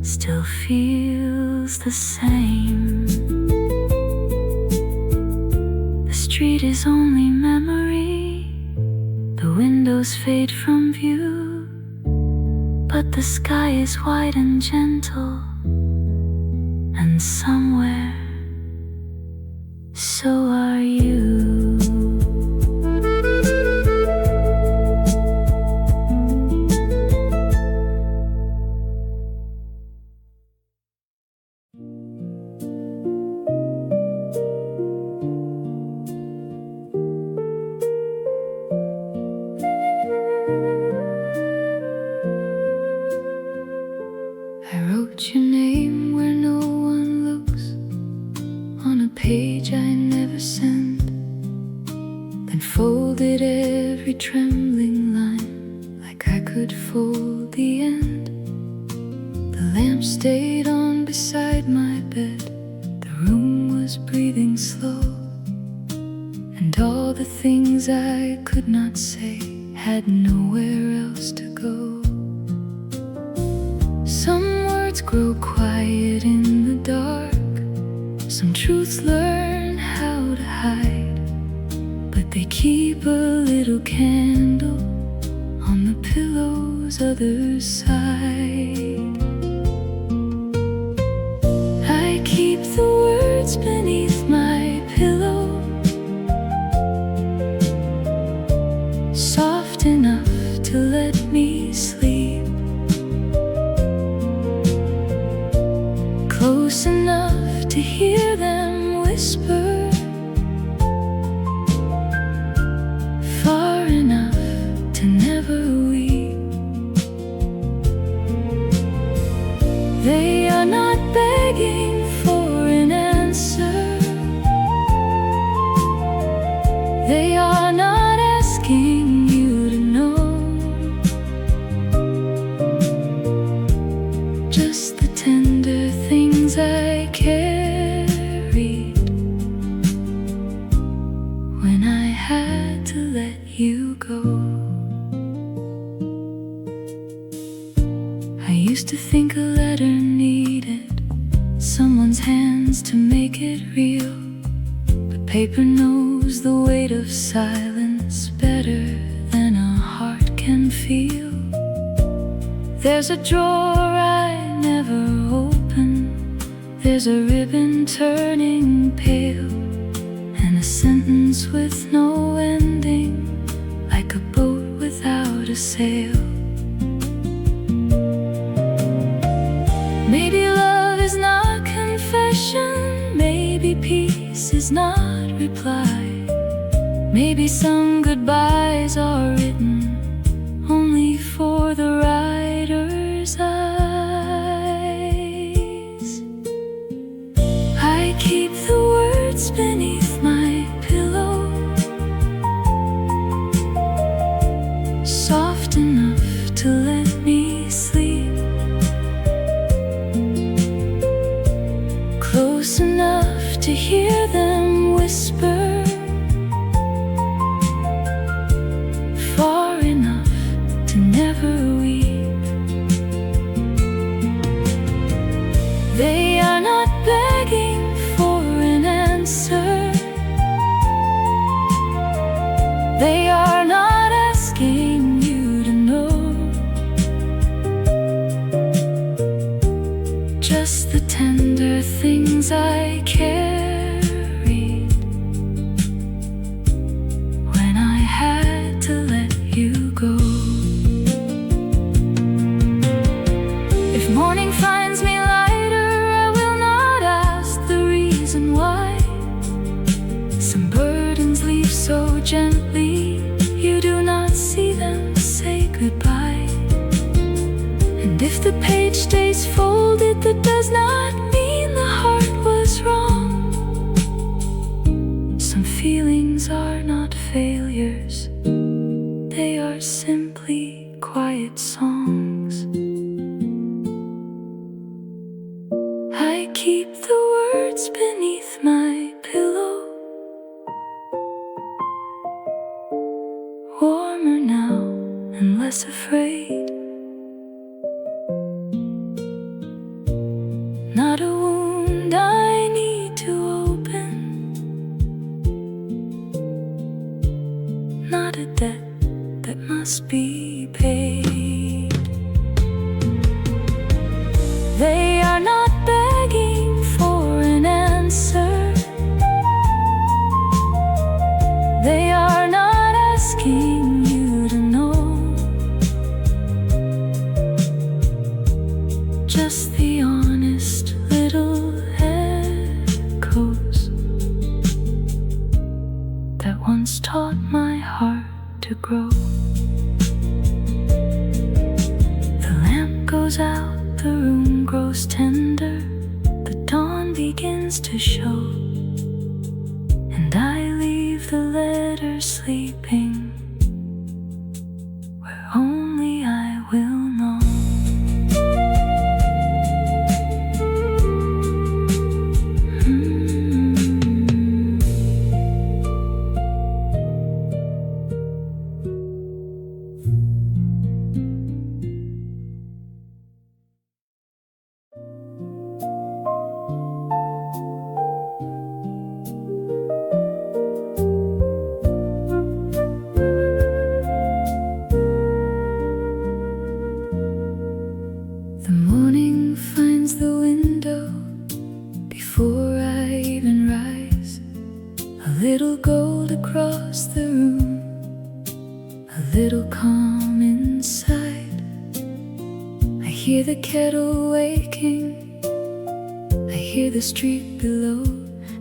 still feels the same. The street is only memory, the windows fade from view, but the sky is wide and gentle, and somewhere so are you. I wrote your name where no one looks, on a page I never sent, then folded every trembling line like I could fold the end. The lamp stayed on beside my bed, the room was breathing slow, and all the things I could not say had nowhere else to go. Some words grow quiet in the dark, some truths learn how to hide, but they keep a little candle on the pillow's other side. I keep the words beneath my pillow, soft enough to let me sleep, They are not asking you to know, just the tender things I carried when I had to let you go. I used to think a letter needed someone's hands to make it real, but paper knows the weight of silence better than a heart can feel. There's a drawer I never open, there's a ribbon turning pale, and a sentence with no ending, like a boat without a sail. Maybe love is not confession, maybe peace is not reply, maybe some goodbyes are written only for the writer's eyes. I keep the words beneath my pillow, soft enough to let me sleep, close enough to hear them whisper, far enough to never weep. They are not begging for an answer, they are not asking you to know, just the tender things I carried when I had to let you go. If morning finds me lighter, I will not ask the reason why. Some burdens leave so gently, you do not see them say goodbye. And if the page stays folded, that does not mean the heart was wrong. Some feelings are not failures, they are simply quiet songs. I keep the words beneath my pillow, warmer now and less afraid. Not a wound I need to open, not a debt that must be paid. They are not begging for an answer, they are not asking you to know, just the honest little echoes that once taught my heart to grow. The lamp goes out, the room grows tender, the dawn begins to show, and I leave the letter sleeping where only I will know. The morning finds the window before I even rise, a little gold across the room, a little calm inside. I hear the kettle waking, I hear the street below,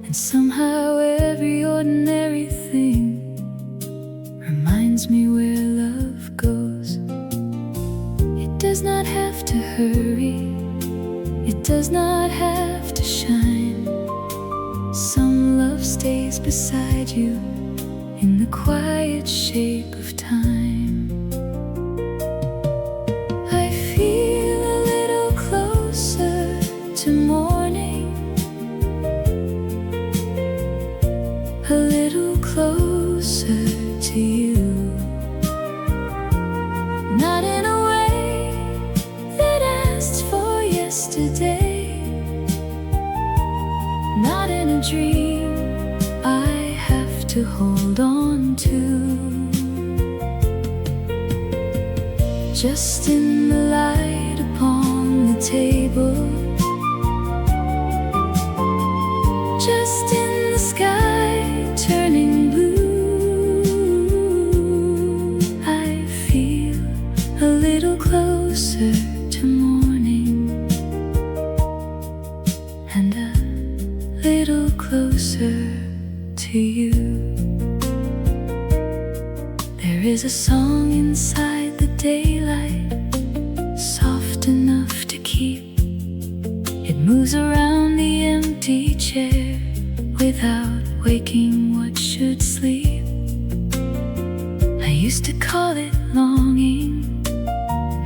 and somehow every ordinary thing reminds me where love goes. It does not have to hurry, it does not have to shine. Some love stays beside you in the the quiet shape of time. I feel a little closer to morning, a little closer to you. Not in a way that asks for yesterday, not in a dream I have to hold on to. Just in the light upon the table, just in the sky turning blue, I feel a little closer to morning and a little closer to you. There is a song inside the daylight, soft enough to keep. It moves around the empty chair without waking what should sleep. I used to call it longing,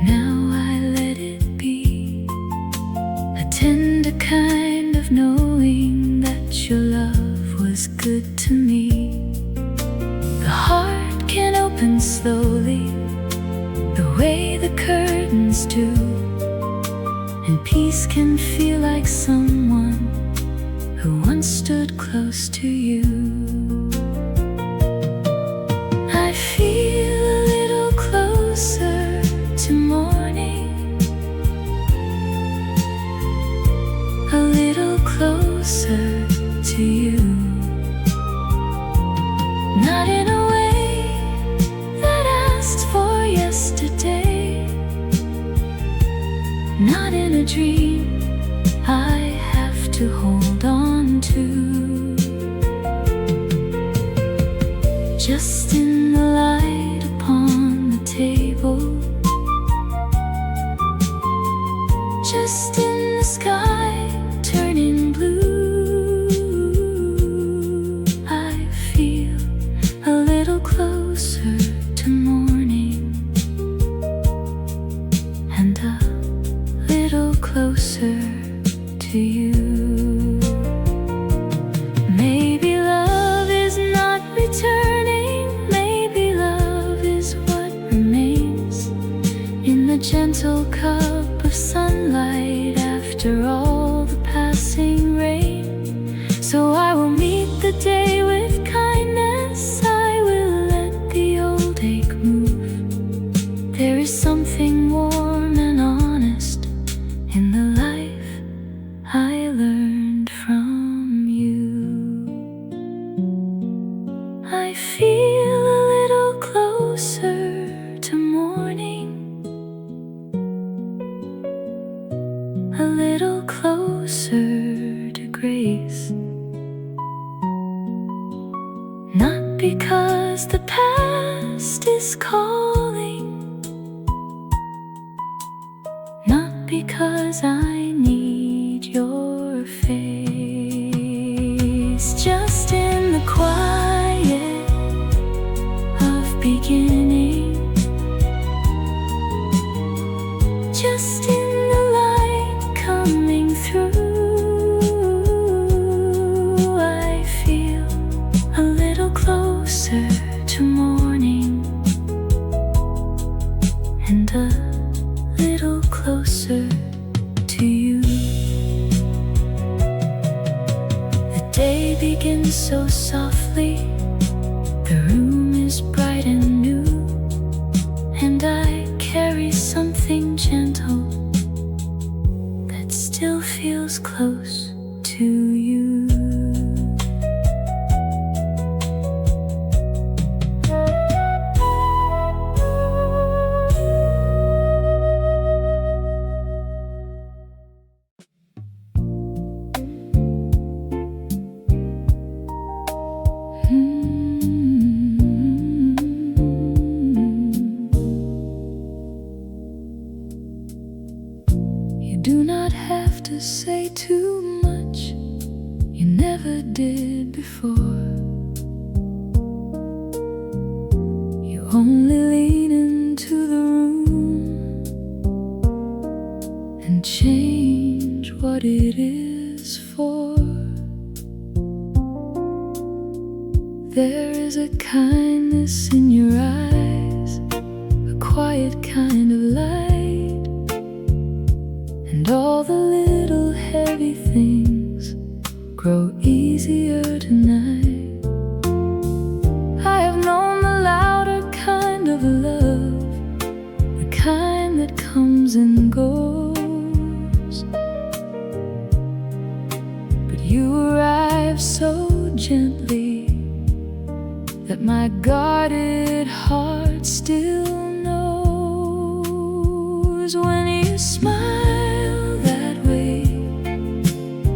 now I let it be. A tender kind of knowing that your love was good to me. The heart can open slowly, the way the curtains do, and peace can feel like someone who once stood close to you. I feel a little closer to morning, a little closer to you. Not in a way that asks for yesterday, not in a dream I have to hold on to. Just in the light upon the table, just in the sky turning blue, I feel a little closer to morning and a little closer to you. Maybe love is not returning, maybe love is what remains in the gentle cup of sunlight after all the passing rain. So I will meet the day with kindness, I will let the old ache move. There is something warm and honest in the life I learned from you. I feel a little closer to morning, a little closer to grace. Not because the past is calling, not because I need your face. Just in the quiet of beginning, just in the light coming through, I feel a little closer to morning and a little closer to only lean into the room and change what it is for. There is a kindness in your eyes, a quiet kind of light, and all the little heavy things grow easier tonight. I have known the louder kind of love, the kind that comes and goes, but you arrive so gently that my guarded heart still knows. When you smile that way,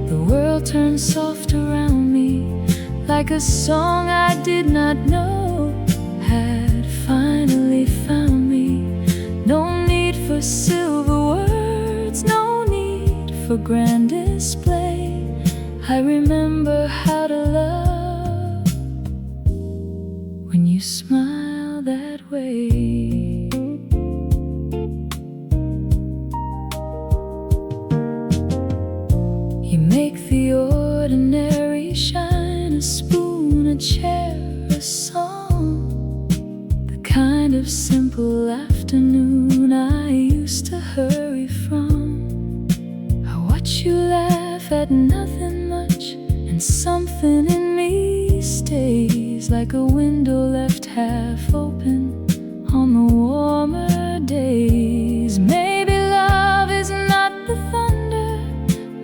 the world turns soft around me, like a song I did not know had finally found me. No need for silver words, no need for grand display. I remember how to love when you smile that way. You make the ordinary shine, a spoon, a chair, a song, the kind of simple afternoon I used to hurry from. I watch you laugh at nothing much, and something in me stays, like a window left half open on the warmer days. Maybe love is not the thunder,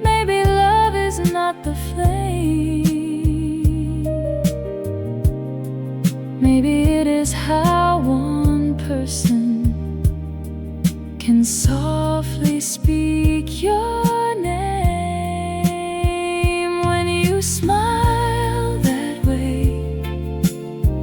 maybe love is not the flame, maybe it is how one person can softly speak your name. When you smile that way,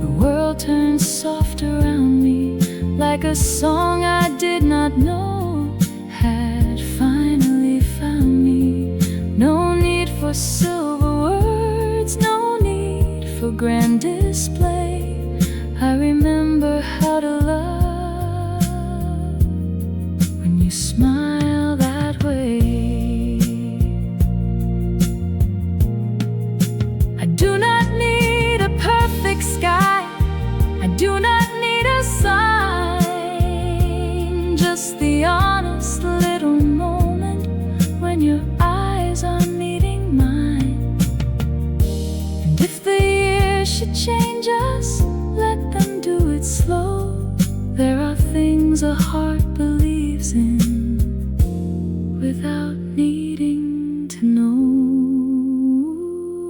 the world turns soft around me, like a song I did not know had finally found me. No need for silver words, no need for grand display. I remember how to love when you smile that way. I do not need a perfect sky, I do not need a sign, just the honest little moment when your eyes are meeting mine. And if the years should change us, let them do it slow. There are things a heart believes in without needing to know.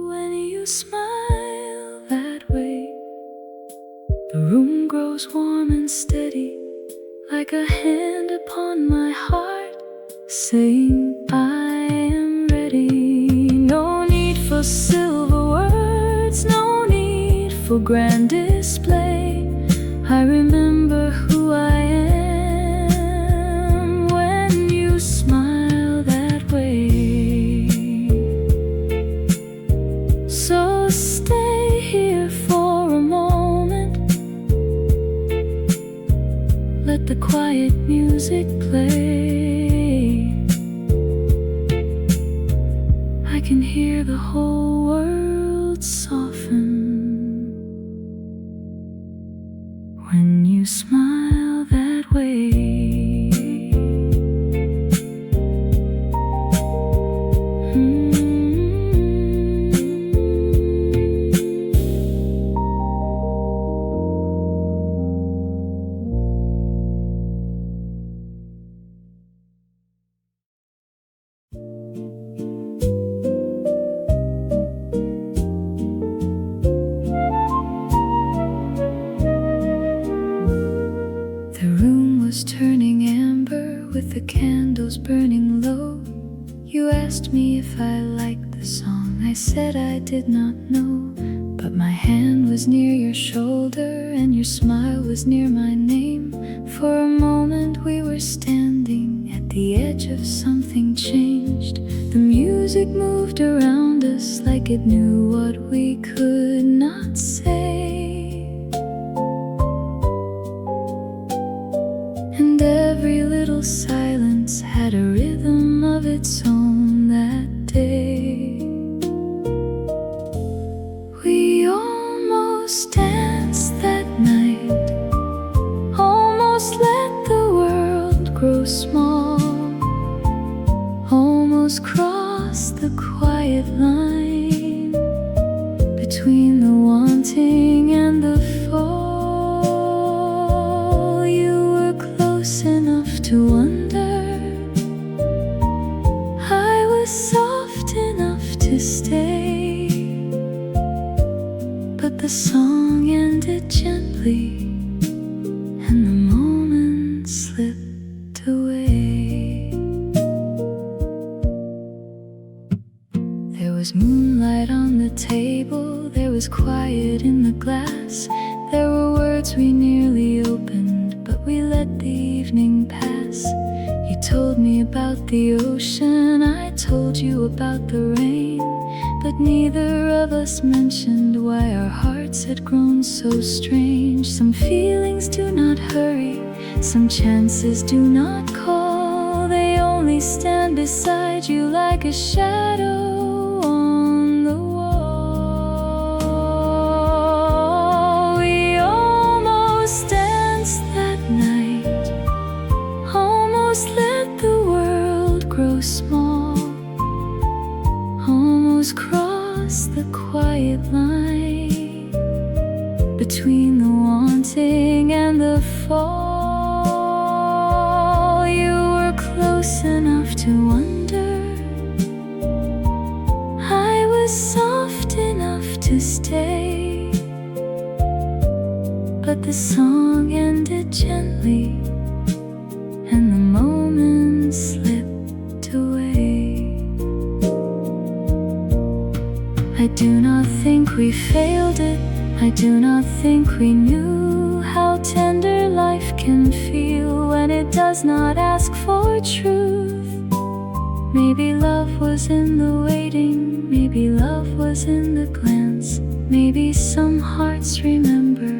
When you smile that way, the room grows warm and steady, like a hand upon my heart, saying I am ready. No need for silver words, no need for grand display. I remember who I am when you smile that way. So stay here for a moment, let the quiet music play. I can hear the whole world soften when you smile that way. Turning amber with the candles burning low. You asked me if I liked the song. I said I did not know, but my hand was near your shoulder and your smile was near my name. For a moment we were standing at the edge of something changed. The music moved around us like it knew what we could not say. though silence had a rhythm of its own that day. We almost danced that night, almost let the world grow small, almost crossed the quiet line between the wanting and the fall. You were close enough to wonder, I was soft enough to stay, but the song ended gently and the moment slipped away. There was moonlight on the table, there was quiet in the glass. There were words we nearly opened, but we let the evening pass. You told me about the ocean, I told you about the rain, but neither of us mentioned why our hearts had grown so strange. Some feelings do not hurry, some chances do not call, they only stand beside you like a shadow on the wall. We almost danced that night, almost let the world grow small, almost crossed the quiet line between the wanting and the fall. You were close enough to wonder, I was soft enough to stay, but the song ended gently and the moment slipped away. I do not think we failed it, I do not think we knew how tender life can feel when it does not ask for truth. Maybe love was in the waiting, maybe love was in the glance, maybe some hearts remember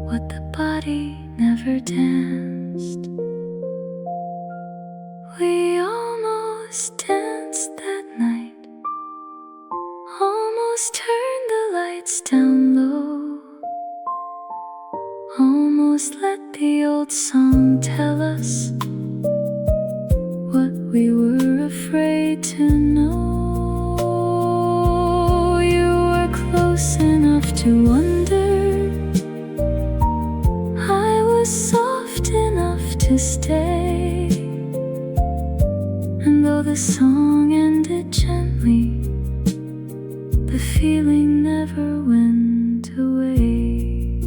what the body never danced. We almost danced that night, almost turned the lights down low, almost let the old song tell us what we were afraid to know. You were close enough to wonder, I was soft enough to stay, and though the song ended gently, the feeling never went away.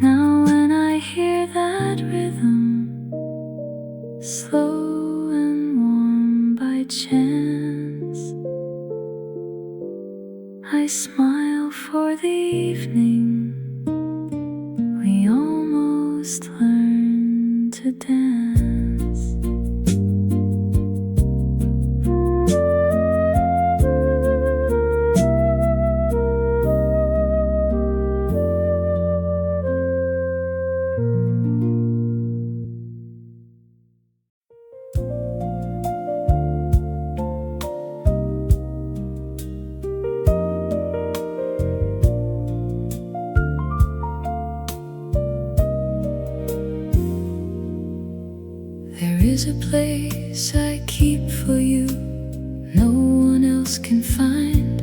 Now when I hear that rhythm, slow and warm by chance, I smile for the evening we almost learned to dance. There is a place I keep for you, no one else can find.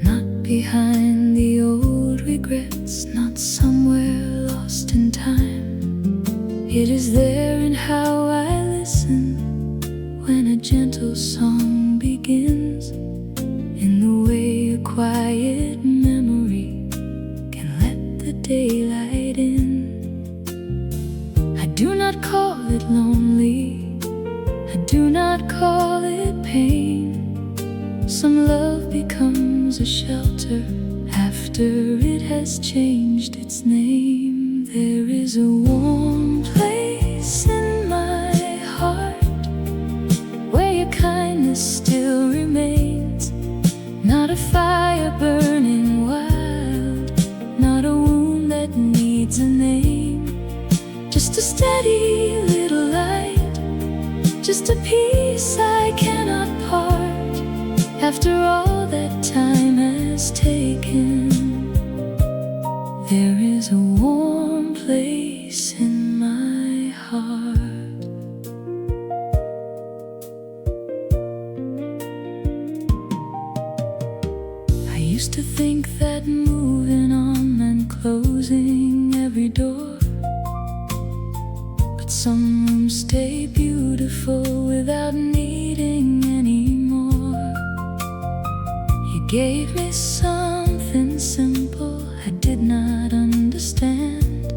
Not behind the old regrets, not somewhere lost in time. It is there in how I listen when a gentle song begins, in the way a quiet memory can let the daylight in. I do not call it lonely, I do not call it pain. Some love becomes a shelter after it has changed its name. There is a warm place in my heart where your kindness still remains. Not a fire burning wild, not a wound that needs a name. just a piece I cannot part. After all that time has taken, there is a warm place in my heart. I used to think that moving on meant closing every door, but some rooms stay beautiful without needing any more. You gave me something simple I did not understand,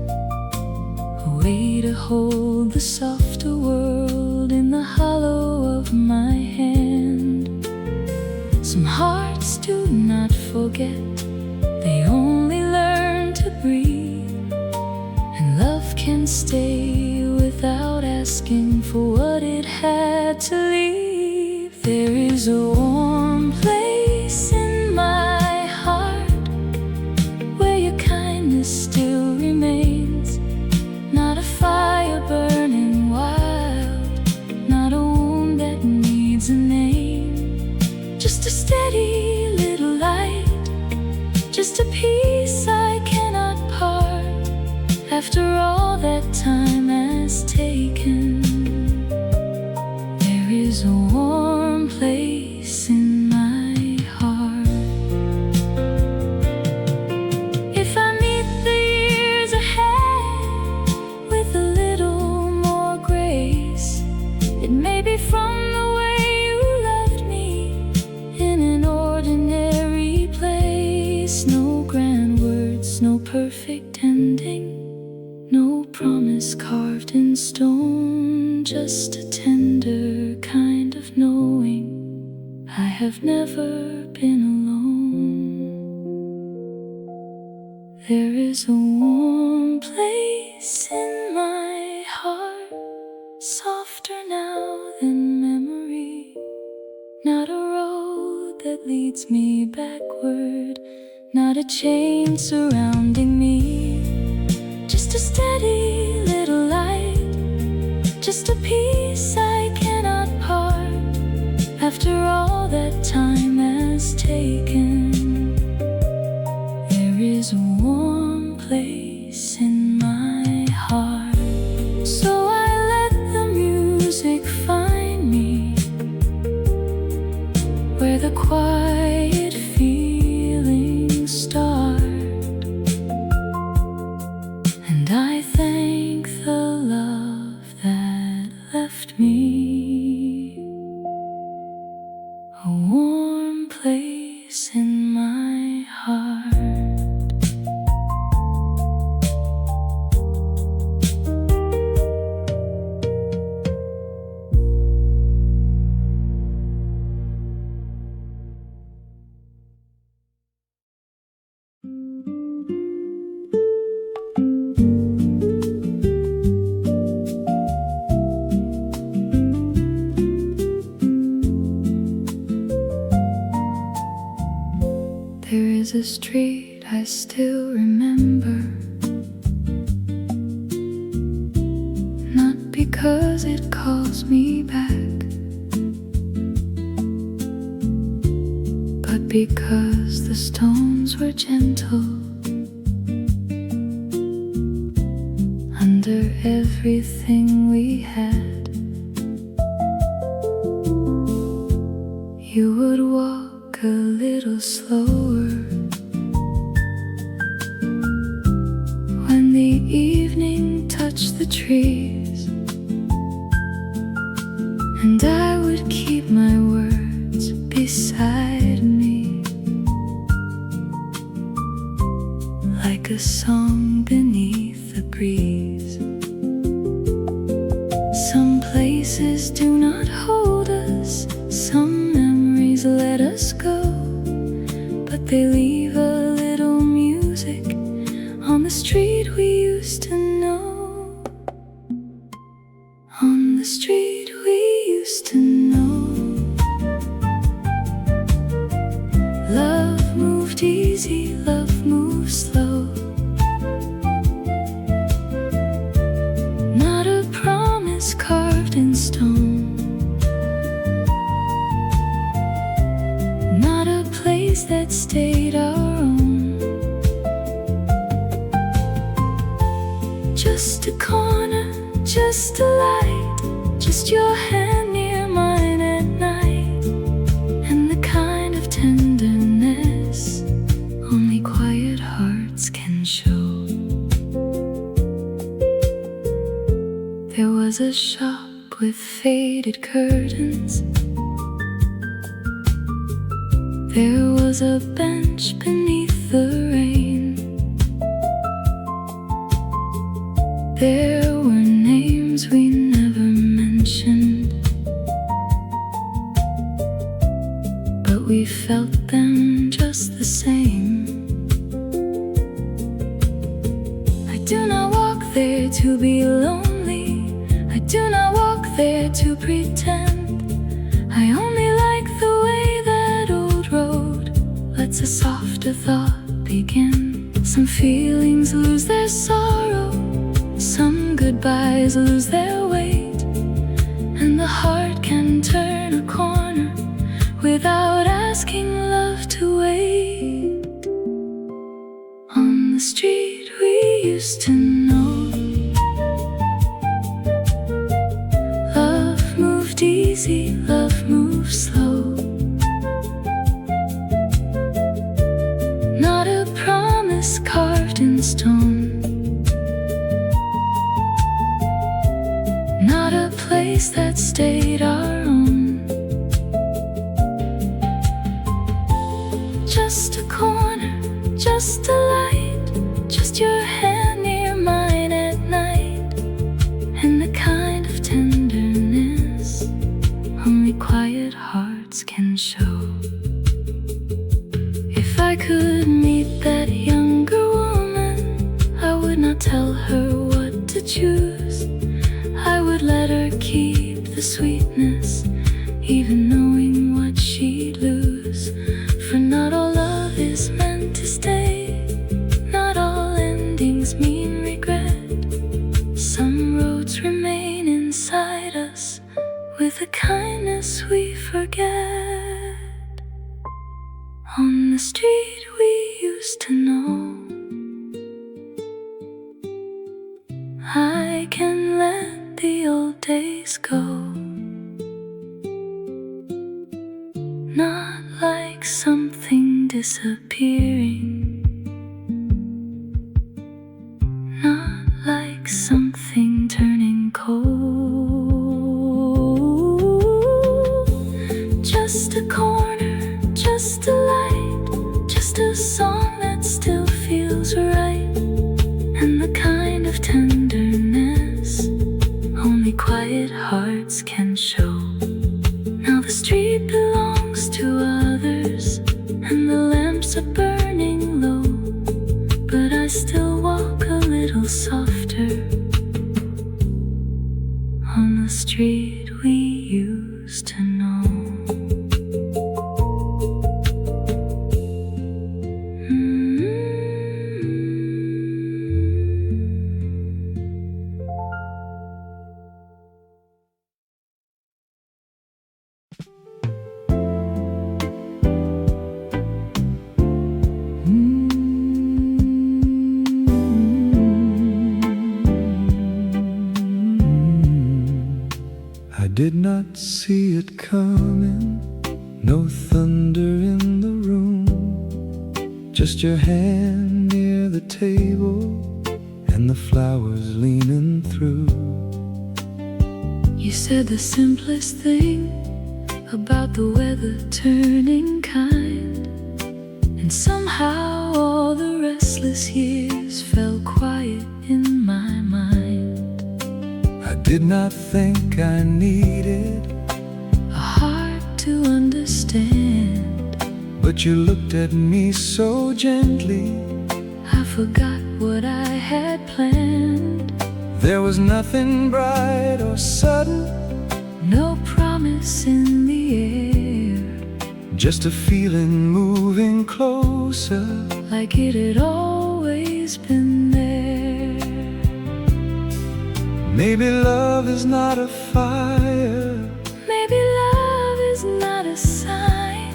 a way to hold the softer world in the hollow of my hand. Some hearts do not forget, they only learn to breathe, and love can stay without asking for what it had to leave. There is a warm place in my heart where your kindness still remains. Not a fire burning wild, not a wound that needs a name. Just a steady little light, just a piece I cannot part. After all that time has taken, there is a warm place in my heart. If I meet the years ahead with a little more grace, it may be from the way you loved me in an ordinary place. No grand words, no perfect ending, no promise carved in stone, just a tender kind of knowing I have never been alone. There is a warm place in my heart, softer now than memory. Not a road that leads me backward, not a chain surrounding me. Just a steady little light, just a piece I cannot part. After all that time has taken, there is a warm place in my heart. So I let the music find me where the quiet feelings start. And I thank the love that left me a warm place in my heart. There is a street I still remember, not because it calls me back, but because the stones were gentle under everything we had. You would walk a little slower when the evening touched the trees, and I would keep my words beside me like a song beneath the breeze. Some places do not hold us, some memories let us go, but they leave a little music on the street we used to know. On the street we used to know. Love moved easy, love moved slow. Not a promise carved in stone, just your hand near mine at night, and the kind of tenderness only quiet hearts can show. There was a shop with faded curtains. There was a bench beneath the rain. There were names we never mentioned, but we felt them just the same. I do not walk there to be lonely. I do not walk there to pretend. I only like the way that old road lets a softer thought begin. Some feelings lose their sorrow, some goodbyes lose their weight, and the heart can turn a corner without asking love to wait. On the street we used to know, love moved easy, love moved slow. Not a promise carved in stone, not a place that stayed our own. Just a corner, just a light, just your hand near mine at night, and the kind of tenderness only quiet hearts can show. If I could meet that younger woman, I would not tell her what to choose. I would let her keep the sweetness, even knowing what she'd lose. For not all love is meant to stay, not all endings mean regret. Some roads remain inside us with a kindness we forget. On the street we used to know, I can let the old days go. Not like something disappearing, not like something turning cold. Just a corner, just a light, just a song that still feels right, and the kind of tenderness only quiet hearts can show. Now the street belongs to others, and the lamps are burning low, but I still walk a little softer on the street we used to know. I did not see it coming, no thunder in the room, just your hand near the table and the flowers leaning through. You said the simplest thing about the weather turning kind, and somehow all the restless years fell quiet in my mind. I did not think I needed a heart to understand, but you looked at me so gently, I forgot what I had planned. there was nothing bright or sudden, no promise in the air, just a feeling moving closer, like it had always been there. Maybe love is not a fire, Maybe love is not a sign,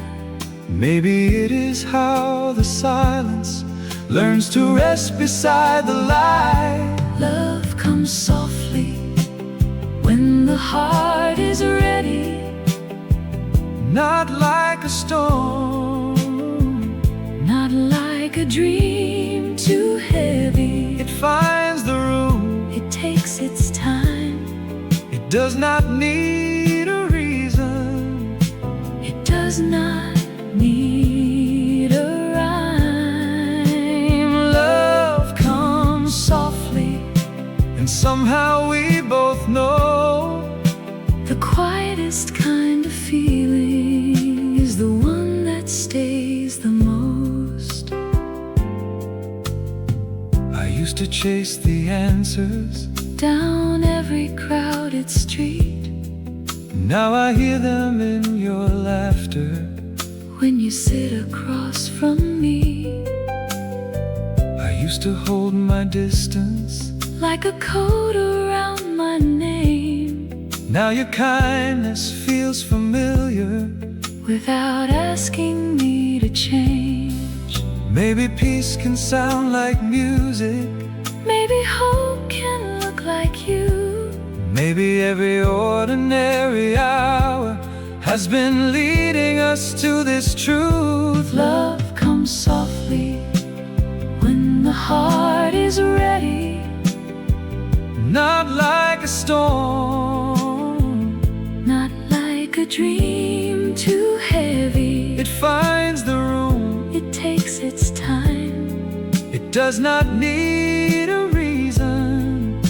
maybe it is how the silence learns to rest beside the light. love comes softly when the heart is ready. Not like a storm, Not like a dream too heavy. it finds the room. It takes its time. It does not need a reason. It does not need a rhyme. Love comes softly, And somehow we both know the quietest kind of feeling is the one that stays the most. I used to chase the answers. Down every crowded street, Now I hear them in your laughter. when you sit across from me, I used to hold my distance. like a coat around my name, Now your kindness feels familiar. without asking me to change. Maybe peace can sound like music. Maybe hope can look like you. Maybe every ordinary hour has been leading us to this truth. Love comes softly when the heart is ready. Not like a storm, Not like a dream too heavy. it finds the room. It takes its time. It does not need a reason.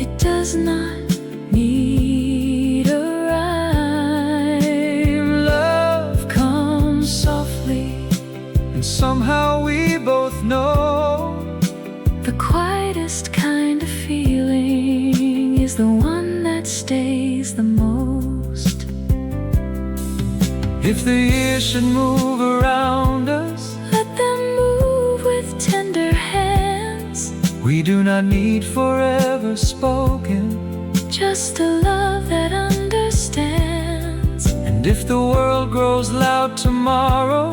It does not need a rhyme. Love comes softly, And somehow we both know the quietest kind of feeling is the one that stays the most. if the years should move around us, Let them move with tender hands. we do not need forever spoken. Just a love that understands. And if the world grows loud tomorrow,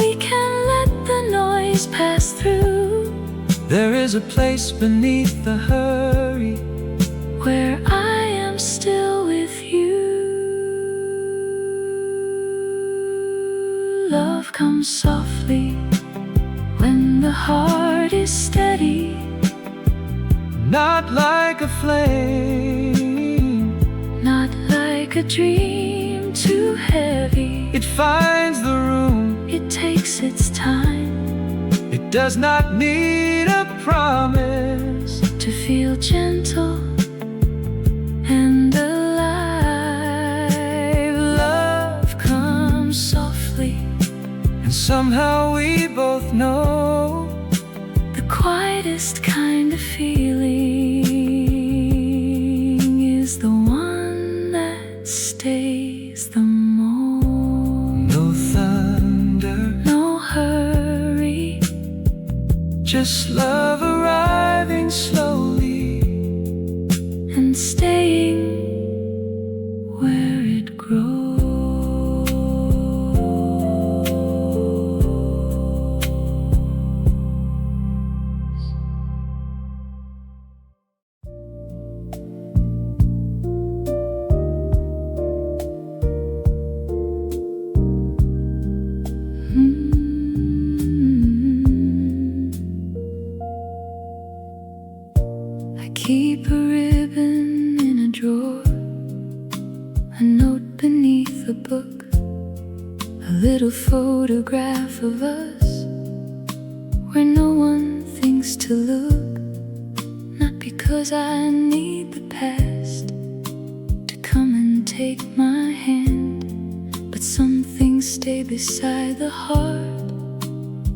We can let the noise pass through, there is a place beneath the hurry. where I am still with you. Love comes softly when the heart is steady. Not like a flame, Not like a dream too heavy. it finds the room. It takes its time It does not need a promise. to feel gentle and alive. Love comes softly, And somehow we both know the quietest kind of feeling is the one that stays the most. no thunder, No hurry, just love arriving slowly. and staying where it grows. I keep a ribbon in a drawer, a note beneath a book, a little photograph of us where no one thinks to look. Not because I need the past to come and take my hand, but some things stay beside the heart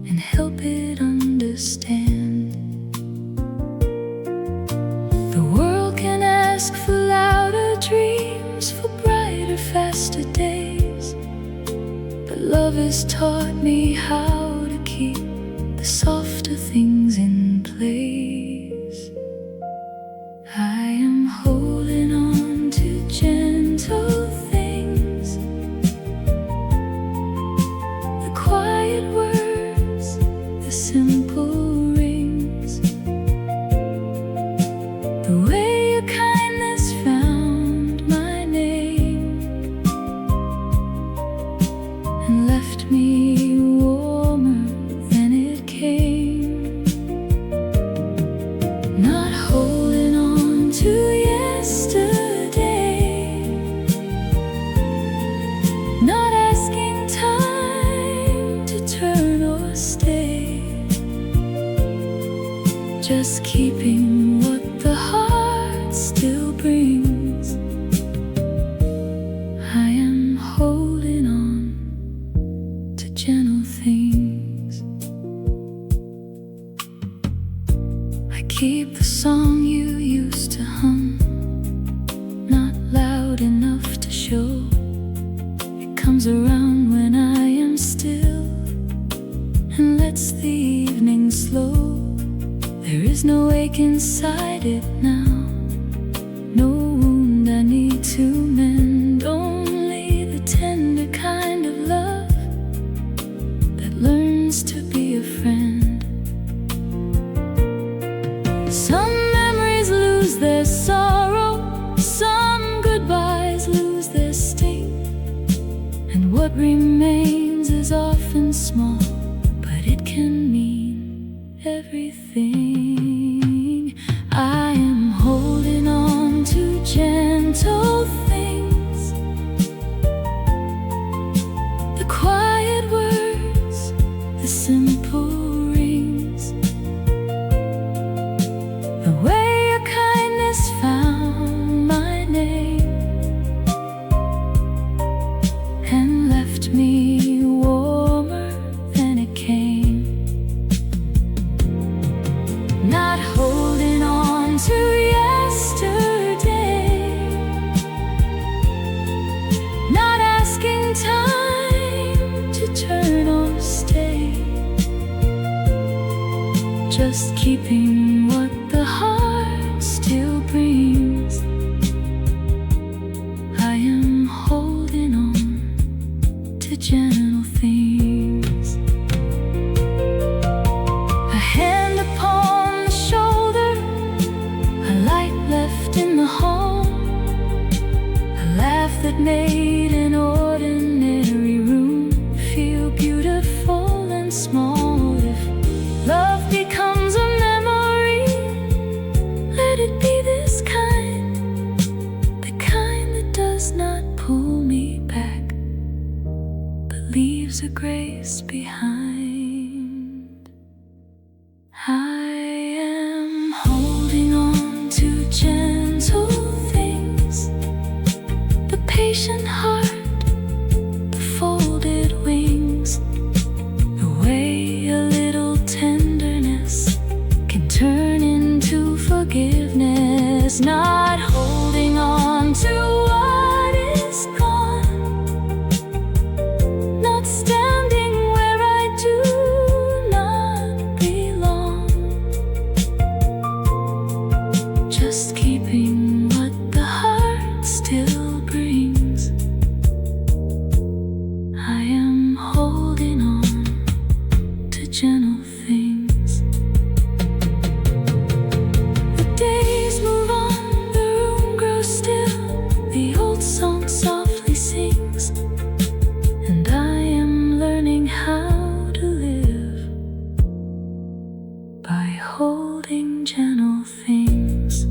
and help it understand. The world can ask for louder dreams, for brighter, faster days, but love has taught me how to keep the softer things in place. I am holding on to gentle things, the quiet words, the simple rings, the way your kindness found my just keeping what the heart still brings. I am holding on to gentle things. I keep the song you used to hum, not loud enough to show. It comes around when I am still and lets the evening slow. There is no ache inside it now, no wound I need to mend, only the tender kind of love that learns to be a friend. Some memories lose their sorrow, some goodbyes lose their sting, and what remains is often small, but it can mean everything. I am holding on to gentle things, the quiet words, the simple rings, the way your kindness found my name and left me warmer than it came. Not holding on to yesterday, not asking time to turn or stay, just keeping what the heart still brings. I am holding on to gentle things. A hand upon the shoulder, a light left in the hall, a laugh that made an ordinary room feel beautiful and small. If love becomes a memory, let it be this kind, the kind that does not pull me back, but leaves a grace behind. I am holding on to gentle things, the patient heart, the folded wings, the way a little tenderness can turn into forgiveness. Not holding on to what is gone, not standing where I do not belong, just keeping what the heart still brings. I am holding on to gentle things. The days move on, the room grows still, the old song softly sings, and I am learning how to live by holding gentle things.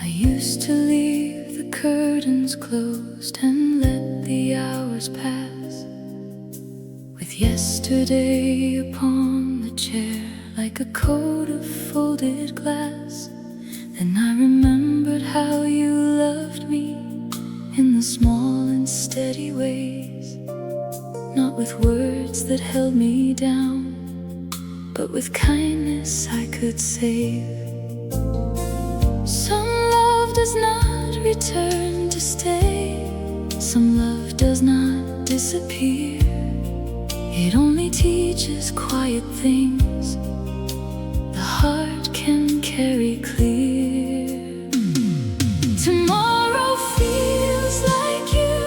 I used to leave the curtains closed and let the hours pass, with yesterday upon the chair like a coat of folded glass. Then I remembered how you loved me in the small and steady ways, not with words that held me down, but with kindness I could save. Some love does not return to stay, some love does not disappear. It only teaches quiet things the heart can carry clear. Tomorrow feels like you,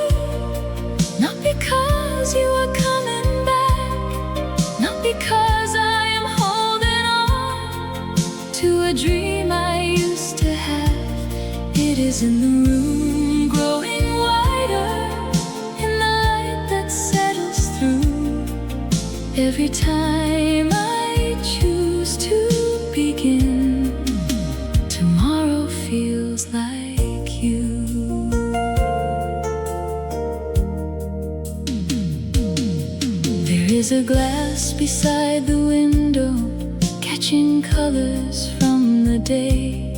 not because you are coming back, not because I am holding on to a dream I used to have. It is in the room, growing wider in the light that settles through. Every time I choose to begin, tomorrow feels like you. There is a glass beside the window, catching colors from the day,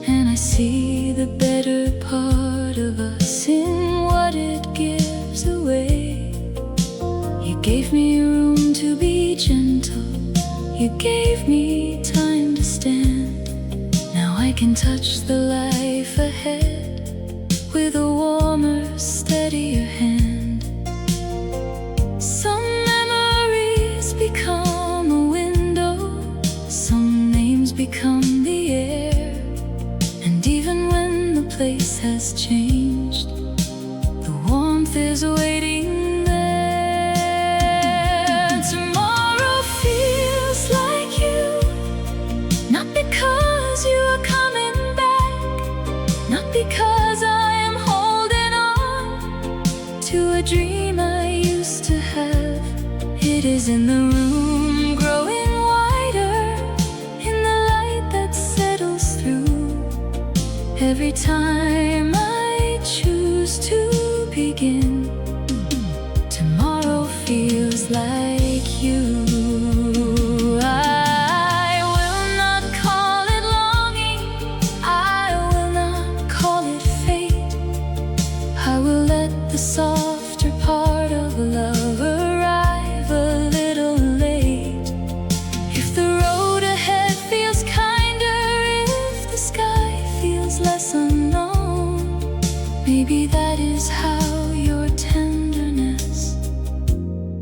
and I see the better part of us in what it gives away. You gave me room to be gentle, you gave me time to stand. Now I can touch the life ahead with a warmer, steadier hand. Some memories become a window, some names become the air, and even when the place has changed, the warmth is waiting there. Tomorrow feels like you, not because you are coming back, not because I am holding on to a dream I used to have. It is in the room, growing wider in the light that settles through. Every time I choose to begin, tomorrow feels like you. I will not call it longing, I will not call it fate. I will let the softer part of love arrive a little late. If the road ahead feels kinder, if the sky feels less unknown, maybe that is how your tenderness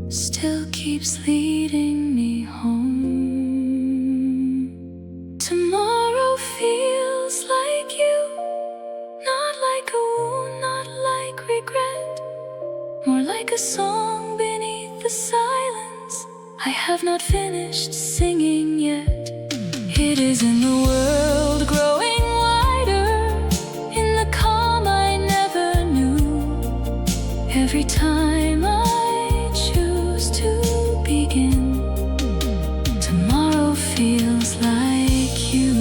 still keeps leading me home. Tomorrow feels like you, not like a wound, not like regret, more like a song beneath the silence I have not finished singing yet. It is in the world, growing wider in the calm I never knew. Every time I choose to begin, tomorrow feels like you.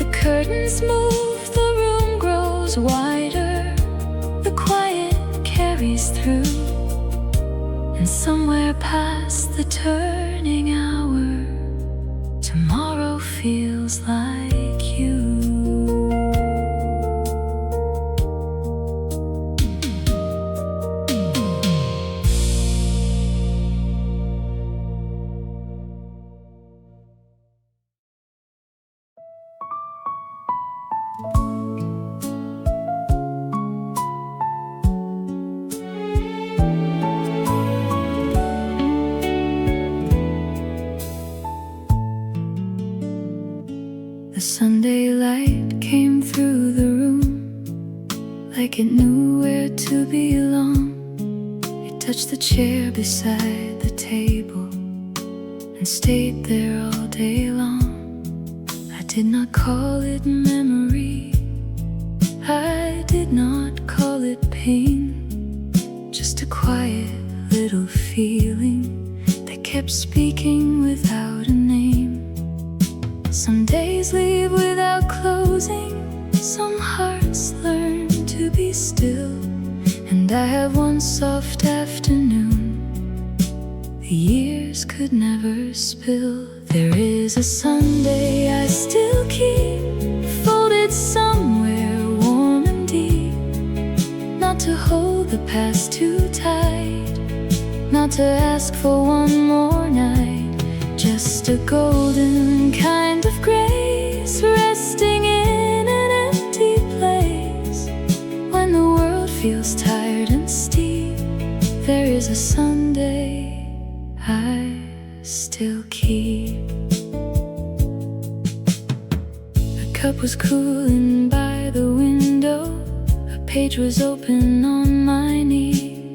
The curtains move, the room grows wider, the quiet carries through, and somewhere past the turning hour, tomorrow feels like you. The Sunday light came through the room like it knew where to belong. It touched the chair beside the table and stayed there all day long. I did not call it memory, I did not call it pain, just a quiet little feeling that kept speaking without a name. Some days leave without closing, some hearts learn to be still, and I have one soft afternoon the years could never spill. There is a Sunday I still keep folded somewhere warm and deep, not to hold the past too tight, not to ask for one more night, just a golden kind of grace resting in an empty place. When the world feels tired and steep, there is a Sunday I still keep. The cup was cooling by the window, a page was open on my knee.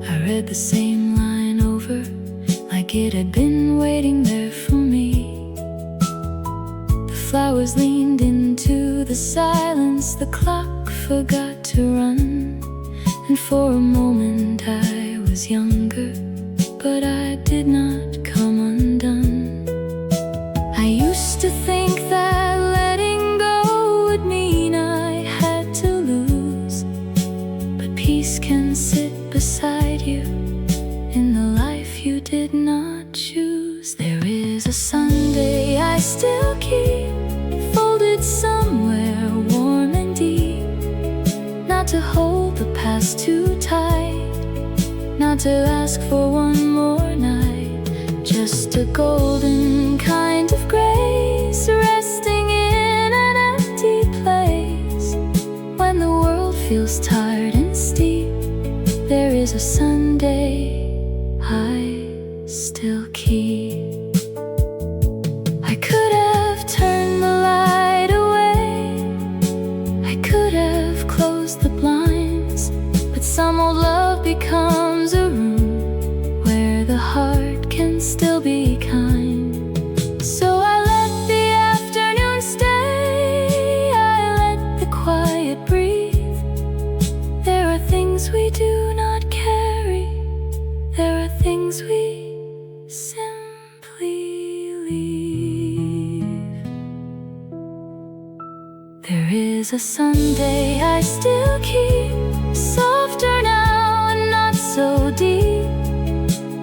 I read the same line over, like it had been waiting there for me. The flowers leaned into the silence. The clock forgot to run, and for a moment I was younger, but I did not come undone. I used to think that letting go would mean I had to lose, but peace can sit beside you in the life you did not choose. There is a Sunday I still keep folded somewhere warm and deep, not to hold the past too tight, not to ask for one more night, just a golden kind of grace resting in an empty place. When the world feels tired and steep, there is a Sunday I still keep. I could have turned the light away, I could have closed the blinds, but some old love becomes a room where the heart can still be kind. So I let the afternoon stay, I let the quiet breathe. There are things we do not carry, there are things we simply leave. There is a Sunday I still keep, softer now and not so deep,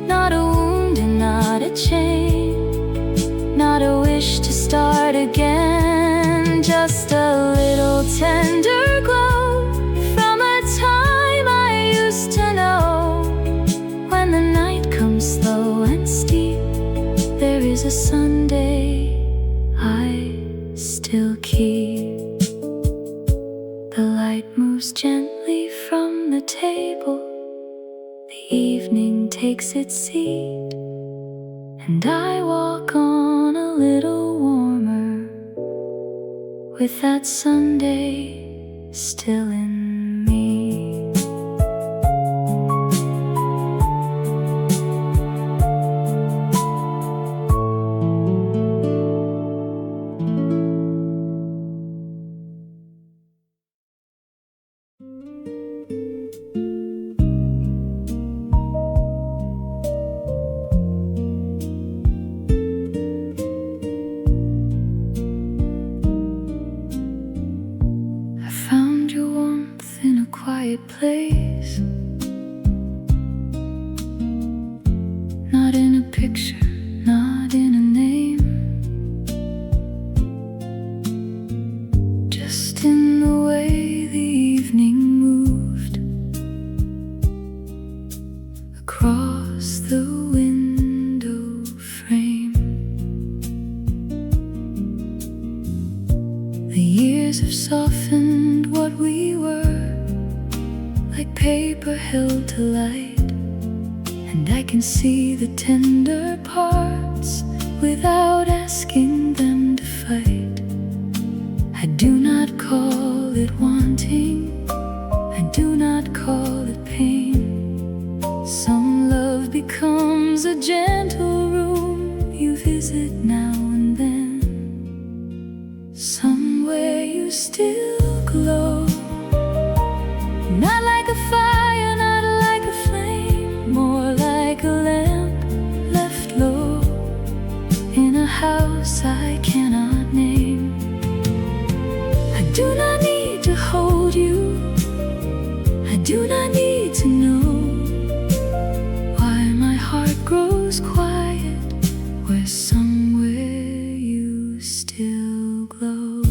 not a wound and not a chain, not a wish to start again, just a little tender glow from a time I used to know. When the night comes slow and steep, there is a Sunday I still keep. The light moves gently from the table, the evening takes its seat, and I walk on a little warmer, with that Sunday still in me. Quiet place, not in a picture, not in a name, just in the way the evening moved across the window frame. The years have softened what we were, like paper held to light, and I can see the tender parts without asking them to fight. I do not call it wanting, I do not call it pain. Some love becomes a gentle room you visit now and then, somewhere you still glow. Not like a fire, not like a flame, more like a lamp left low in a house I cannot name. I do not need to hold you, I do not need to know why my heart grows quiet where somewhere you still glow.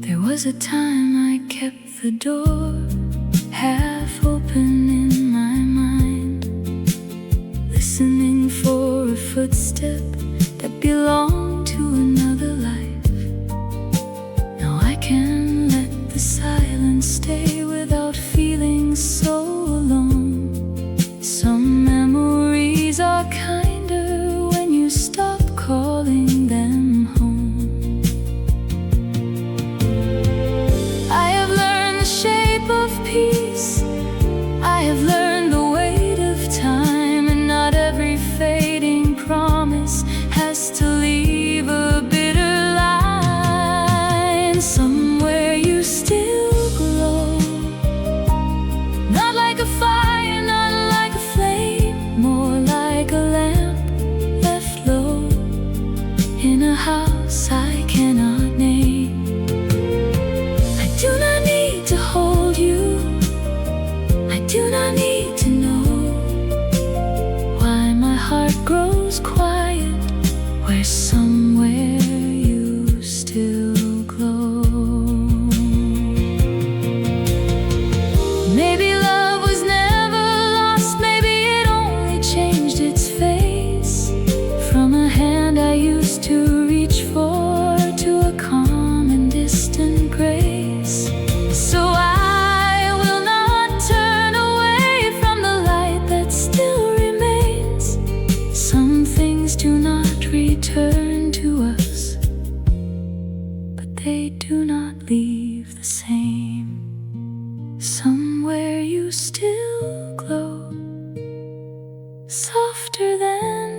There was a time I kept the door half open in my mind, listening for a footstep that belonged to another life. Now I can let the silence stay without feeling so alone. Some memories are kinder when you stop calling them home. Peace. I have learned the weight of time, and not every fading promise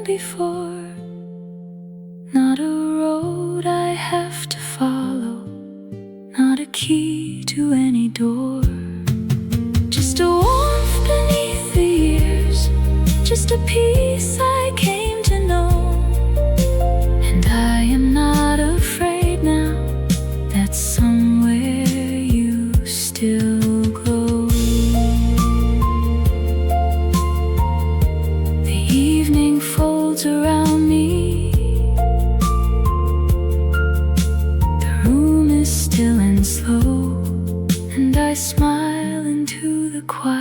before. Not a road I have to follow, not a key to any door. Just a warmth beneath the years, just a peace I came to know. And I am not afraid now that somewhere you still glow. The evening folds around me, the room is still and slow, and I smile into the quiet.